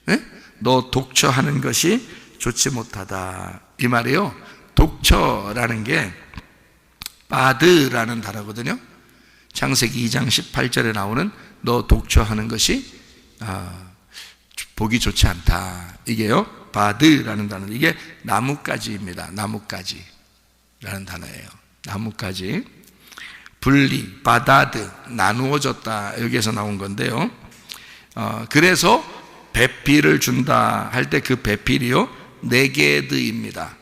네? 너 독처하는 것이 좋지 못하다, 이 말이에요. 독처라는 게 바드라는 단어거든요. 창세기 2장 18절에 나오는 너 독처하는 것이 보기 좋지 않다, 이게요 바드라는 단어. 이게 나뭇가지입니다. 나뭇가지라는 단어예요. 나뭇가지. 분리, 바다드, 나누어졌다, 여기에서 나온 건데요. 그래서 배필을 준다 할 때 그 배필이요 네게드입니다.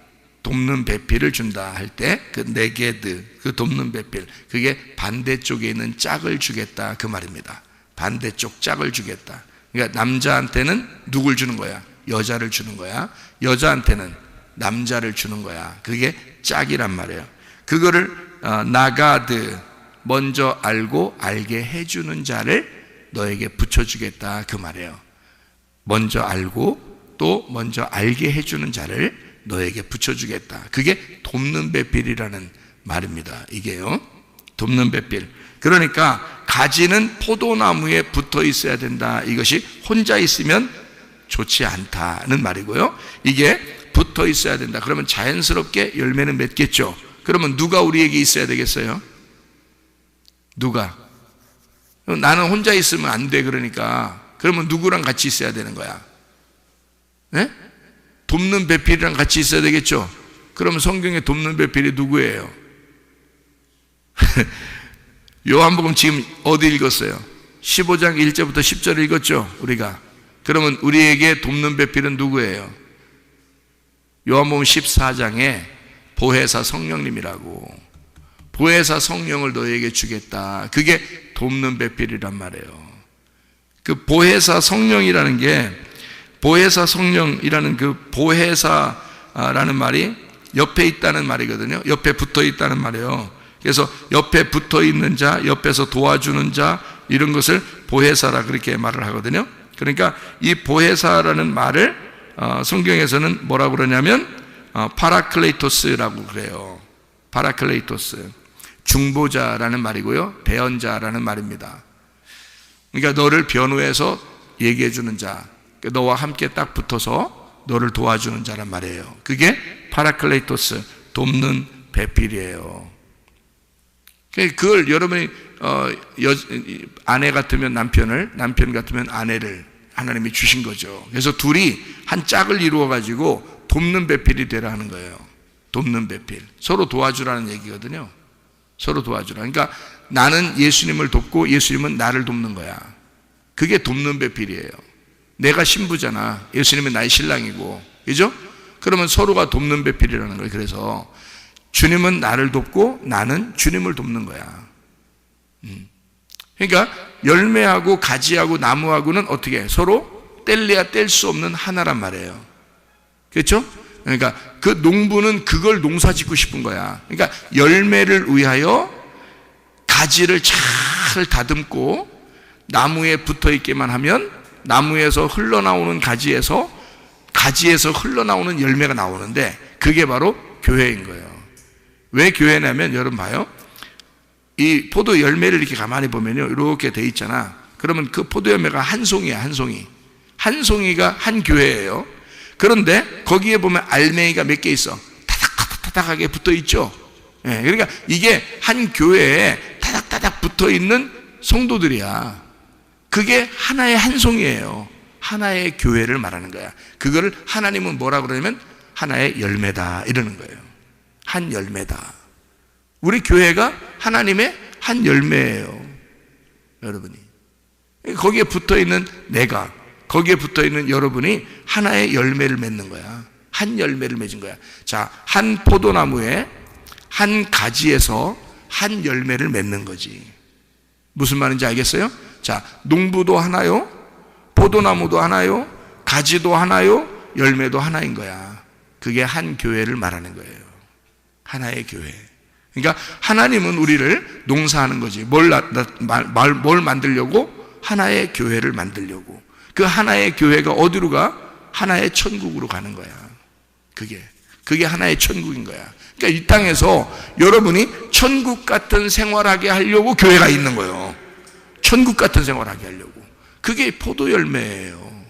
돕는 배필을 준다 할 때 그 네게드, 그 돕는 배필, 그게 반대쪽에 있는 짝을 주겠다, 그 말입니다. 반대쪽 짝을 주겠다. 그러니까 남자한테는 누굴 주는 거야? 여자를 주는 거야. 여자한테는 남자를 주는 거야. 그게 짝이란 말이에요. 그거를 나가드, 먼저 알고 알게 해주는 자를 너에게 붙여주겠다, 그 말이에요. 먼저 알고 또 먼저 알게 해주는 자를 너에게 붙여주겠다. 그게 돕는 배필이라는 말입니다. 이게요, 돕는 배필. 그러니까 가지는 포도나무에 붙어 있어야 된다. 이것이 혼자 있으면 좋지 않다는 말이고요. 이게 붙어 있어야 된다. 그러면 자연스럽게 열매는 맺겠죠. 그러면 누가 우리에게 있어야 되겠어요? 누가? 나는 혼자 있으면 안 돼. 그러니까 그러면 누구랑 같이 있어야 되는 거야? 네? 돕는 배필이랑 같이 있어야 되겠죠. 그러면 성경에 돕는 배필이 누구예요? 요한복음 지금 어디 읽었어요? 15장 1절부터 10절을 읽었죠, 우리가. 그러면 우리에게 돕는 배필은 누구예요? 요한복음 14장에 보혜사 성령님이라고. 보혜사 성령을 너에게 주겠다. 그게 돕는 배필이란 말이에요. 그 보혜사 성령이라는 게, 보혜사 성령이라는 그 보혜사라는 말이 옆에 있다는 말이거든요. 옆에 붙어 있다는 말이에요. 그래서 옆에 붙어 있는 자, 옆에서 도와주는 자, 이런 것을 보혜사라 그렇게 말을 하거든요. 그러니까 이 보혜사라는 말을 성경에서는 뭐라고 그러냐면 파라클레이토스라고 그래요. 파라클레이토스, 중보자라는 말이고요, 대언자라는 말입니다. 그러니까 너를 변호해서 얘기해 주는 자, 너와 함께 딱 붙어서 너를 도와주는 자란 말이에요. 그게 파라클레이토스, 돕는 배필이에요. 그걸 여러분이 아내 같으면 남편을, 남편 같으면 아내를 하나님이 주신 거죠. 그래서 둘이 한 짝을 이루어 가지고 돕는 배필이 되라 하는 거예요. 돕는 배필, 서로 도와주라는 얘기거든요. 서로 도와주라. 그러니까 나는 예수님을 돕고 예수님은 나를 돕는 거야. 그게 돕는 배필이에요. 내가 신부잖아. 예수님은 나의 신랑이고, 그죠? 그러면 서로가 돕는 배필이라는 거예요. 그래서 주님은 나를 돕고 나는 주님을 돕는 거야. 그러니까 열매하고 가지하고 나무하고는 어떻게 서로 뗄래야 뗄 수 없는 하나란 말이에요. 그렇죠? 그러니까 그 농부는 그걸 농사 짓고 싶은 거야. 그러니까 열매를 위하여 가지를 잘 다듬고 나무에 붙어 있게만 하면 나무에서 흘러나오는 가지에서 흘러나오는 열매가 나오는데, 그게 바로 교회인 거예요. 왜 교회냐면, 여러분 봐요. 이 포도 열매를 이렇게 가만히 보면요, 이렇게 돼 있잖아. 그러면 그 포도 열매가 한 송이야, 한 송이. 한 송이가 한 교회예요. 그런데 거기에 보면 알맹이가 몇 개 있어. 타닥타닥하게 붙어 있죠. 예, 그러니까 이게 한 교회에 타닥타닥 붙어 있는 성도들이야. 그게 하나의 한 송이에요. 하나의 교회를 말하는 거야. 그거를 하나님은 뭐라 그러냐면 하나의 열매다 이러는 거예요. 한 열매다. 우리 교회가 하나님의 한 열매예요, 여러분이. 거기에 붙어 있는 내가, 거기에 붙어 있는 여러분이 하나의 열매를 맺는 거야. 한 열매를 맺은 거야. 자, 한 포도나무에 한 가지에서 한 열매를 맺는 거지. 무슨 말인지 알겠어요? 자, 농부도 하나요, 포도나무도 하나요, 가지도 하나요, 열매도 하나인 거야. 그게 한 교회를 말하는 거예요. 하나의 교회. 그러니까 하나님은 우리를 농사하는 거지. 뭘 만들려고? 하나의 교회를 만들려고. 그 하나의 교회가 어디로 가? 하나의 천국으로 가는 거야. 그게 하나의 천국인 거야. 그러니까 이 땅에서 여러분이 천국 같은 생활하게 하려고 교회가 있는 거예요. 천국 같은 생활하게 하려고. 그게 포도 열매예요.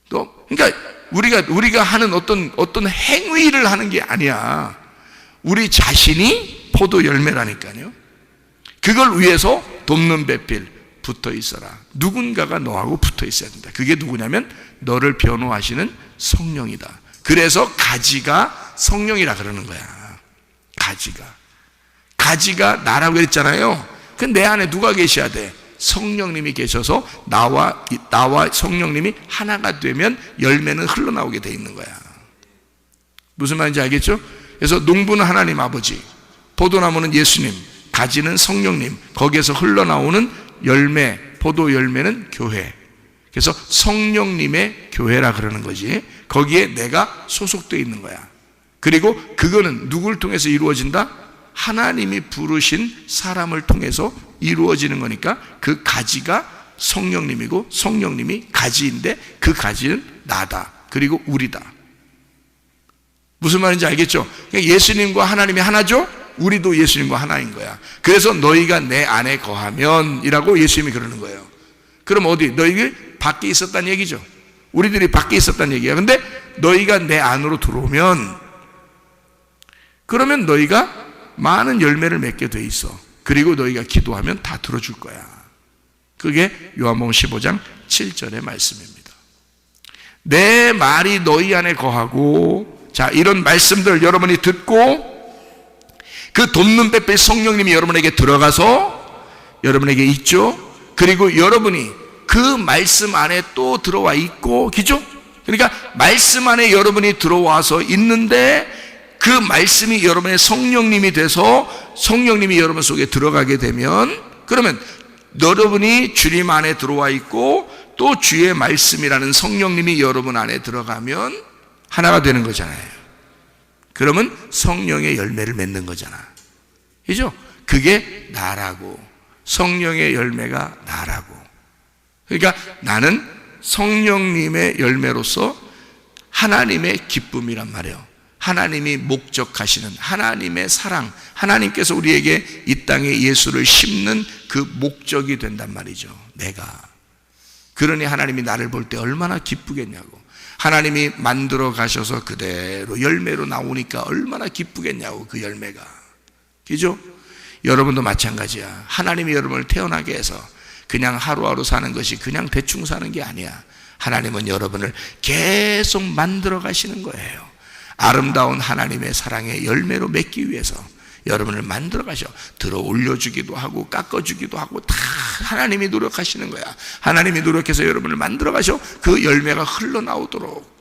또, 그러니까 우리가 하는 어떤 행위를 하는 게 아니야. 우리 자신이 포도 열매라니까요. 그걸 위해서 돕는 배필 붙어 있어라. 누군가가 너하고 붙어 있어야 된다. 그게 누구냐면 너를 변호하시는 성령이다. 그래서 가지가 성령이라 그러는 거야. 가지가 나라고 그랬잖아요. 그 내 안에 누가 계셔야 돼? 성령님이 계셔서 나와 성령님이 하나가 되면 열매는 흘러나오게 돼 있는 거야. 무슨 말인지 알겠죠? 그래서 농부는 하나님 아버지, 포도나무는 예수님, 가지는 성령님, 거기에서 흘러나오는 열매, 포도 열매는 교회. 그래서 성령님의 교회라 그러는 거지. 거기에 내가 소속되어 있는 거야. 그리고 그거는 누구를 통해서 이루어진다? 하나님이 부르신 사람을 통해서 이루어지는 거니까 그 가지가 성령님이고 성령님이 가지인데 그 가지는 나다. 그리고 우리다. 무슨 말인지 알겠죠? 그러니까 예수님과 하나님이 하나죠? 우리도 예수님과 하나인 거야. 그래서 너희가 내 안에 거하면 이라고 예수님이 그러는 거예요. 그럼 어디? 너희가 밖에 있었다는 얘기죠. 우리들이 밖에 있었다는 얘기야. 근데 너희가 내 안으로 들어오면, 그러면 너희가 많은 열매를 맺게 돼 있어. 그리고 너희가 기도하면 다 들어줄 거야. 그게 요한복음 15장 7절의 말씀입니다. 내 말이 너희 안에 거하고, 자, 이런 말씀들 여러분이 듣고 그 돕는 배필 성령님이 여러분에게 들어가서 여러분에게 있죠. 그리고 여러분이 그 말씀 안에 또 들어와 있고, 그죠? 그러니까 말씀 안에 여러분이 들어와서 있는데 그 말씀이 여러분의 성령님이 돼서 성령님이 여러분 속에 들어가게 되면, 그러면 여러분이 주님 안에 들어와 있고 또 주의 말씀이라는 성령님이 여러분 안에 들어가면 하나가 되는 거잖아요. 그러면 성령의 열매를 맺는 거잖아. 그죠? 그게 나라고. 성령의 열매가 나라고. 그러니까 나는 성령님의 열매로서 하나님의 기쁨이란 말이에요. 하나님이 목적하시는 하나님의 사랑, 하나님께서 우리에게 이 땅에 예수를 심는 그 목적이 된단 말이죠. 내가. 그러니 하나님이 나를 볼 때 얼마나 기쁘겠냐고. 하나님이 만들어 가셔서 그대로 열매로 나오니까 얼마나 기쁘겠냐고, 그 열매가. 그죠? 여러분도 마찬가지야. 하나님이 여러분을 태어나게 해서 그냥 하루하루 사는 것이 그냥 대충 사는 게 아니야. 하나님은 여러분을 계속 만들어 가시는 거예요. 아름다운 하나님의 사랑의 열매로 맺기 위해서 여러분을 만들어 가셔. 들어 올려주기도 하고 깎아주기도 하고 다 하나님이 노력하시는 거야. 하나님이 노력해서 여러분을 만들어 가셔. 그 열매가 흘러나오도록.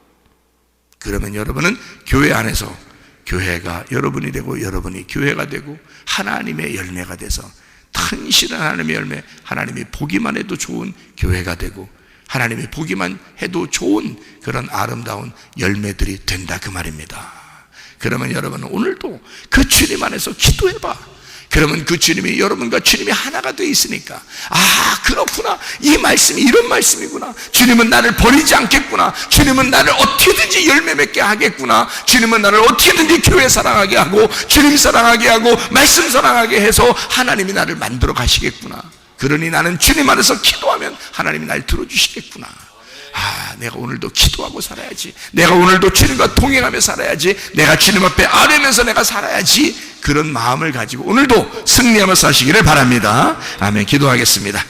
그러면 여러분은 교회 안에서 교회가 여러분이 되고 여러분이 교회가 되고 하나님의 열매가 돼서 튼실한 하나님의 열매, 하나님이 보기만 해도 좋은 교회가 되고 하나님이 보기만 해도 좋은 그런 아름다운 열매들이 된다, 그 말입니다. 그러면 여러분은 오늘도 그 주님 안에서 기도해봐. 그러면 그 주님이, 여러분과 주님이 하나가 되어 있으니까, 아, 그렇구나, 이 말씀이 이런 말씀이구나, 주님은 나를 버리지 않겠구나, 주님은 나를 어떻게든지 열매 맺게 하겠구나, 주님은 나를 어떻게든지 교회 사랑하게 하고 주님 사랑하게 하고 말씀 사랑하게 해서 하나님이 나를 만들어 가시겠구나. 그러니 나는 주님 안에서 기도하면 하나님이 날 들어주시겠구나. 아, 내가 오늘도 기도하고 살아야지. 내가 오늘도 주님과 동행하며 살아야지. 내가 주님 앞에 아뢰면서 내가 살아야지. 그런 마음을 가지고 오늘도 승리하며 사시기를 바랍니다. 아멘. 기도하겠습니다.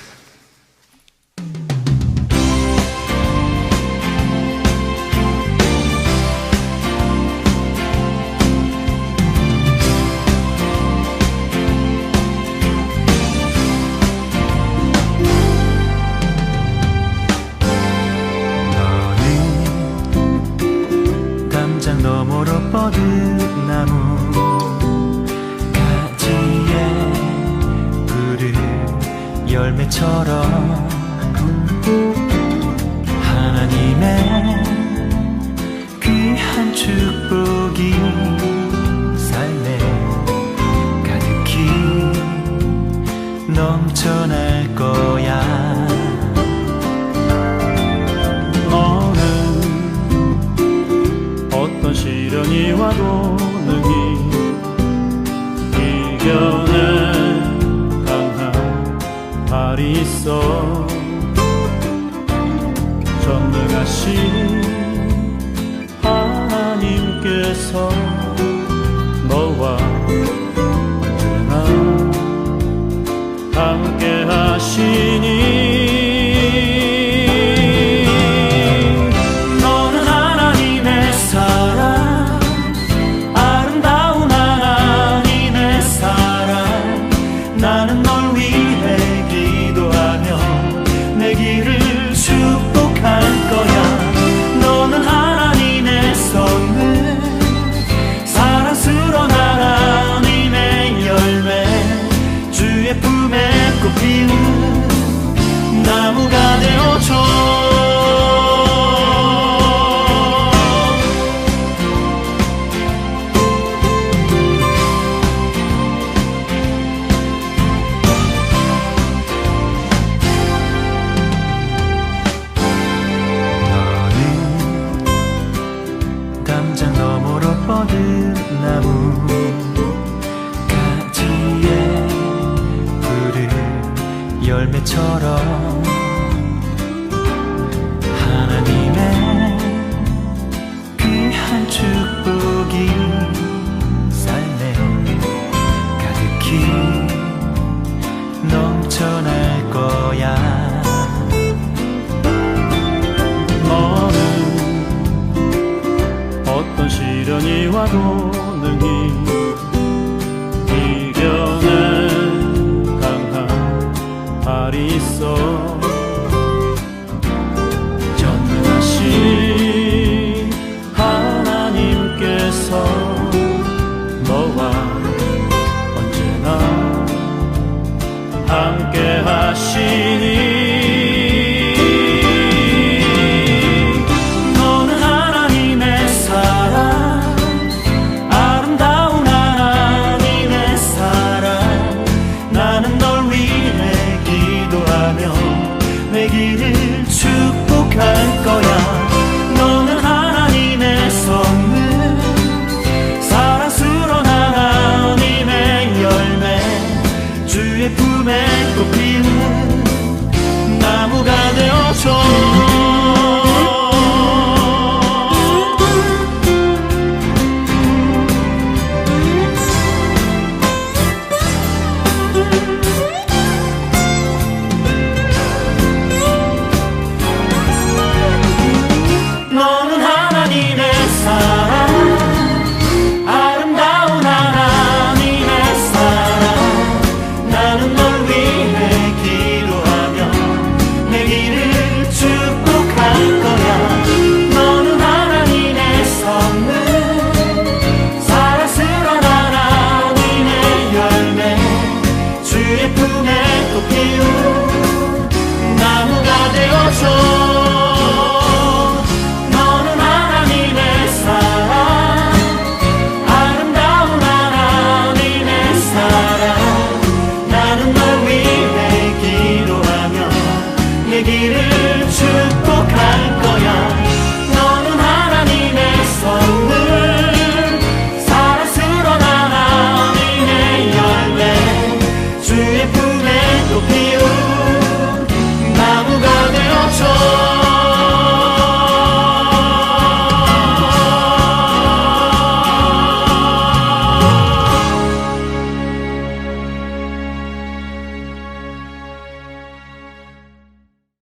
너머로 뻗은 나무 가지에 푸른 열매처럼 하나님의 귀한 축복이 삶에 가득히 넘쳐날 거야. 시련이 와도 능히 이겨낼 강한 발이 있어. 전능하신 하나님께서 너와 언제나 함께 하시니 나무가 되어줘. 너는 담장 너머로 뻗은 나무 가지에 푸른 열매처럼 하나님의 귀한 축복이 삶에 가득히 넘쳐날 거야. 너는 어떤 시련이 와도 능히 이겨낼 발이 있어.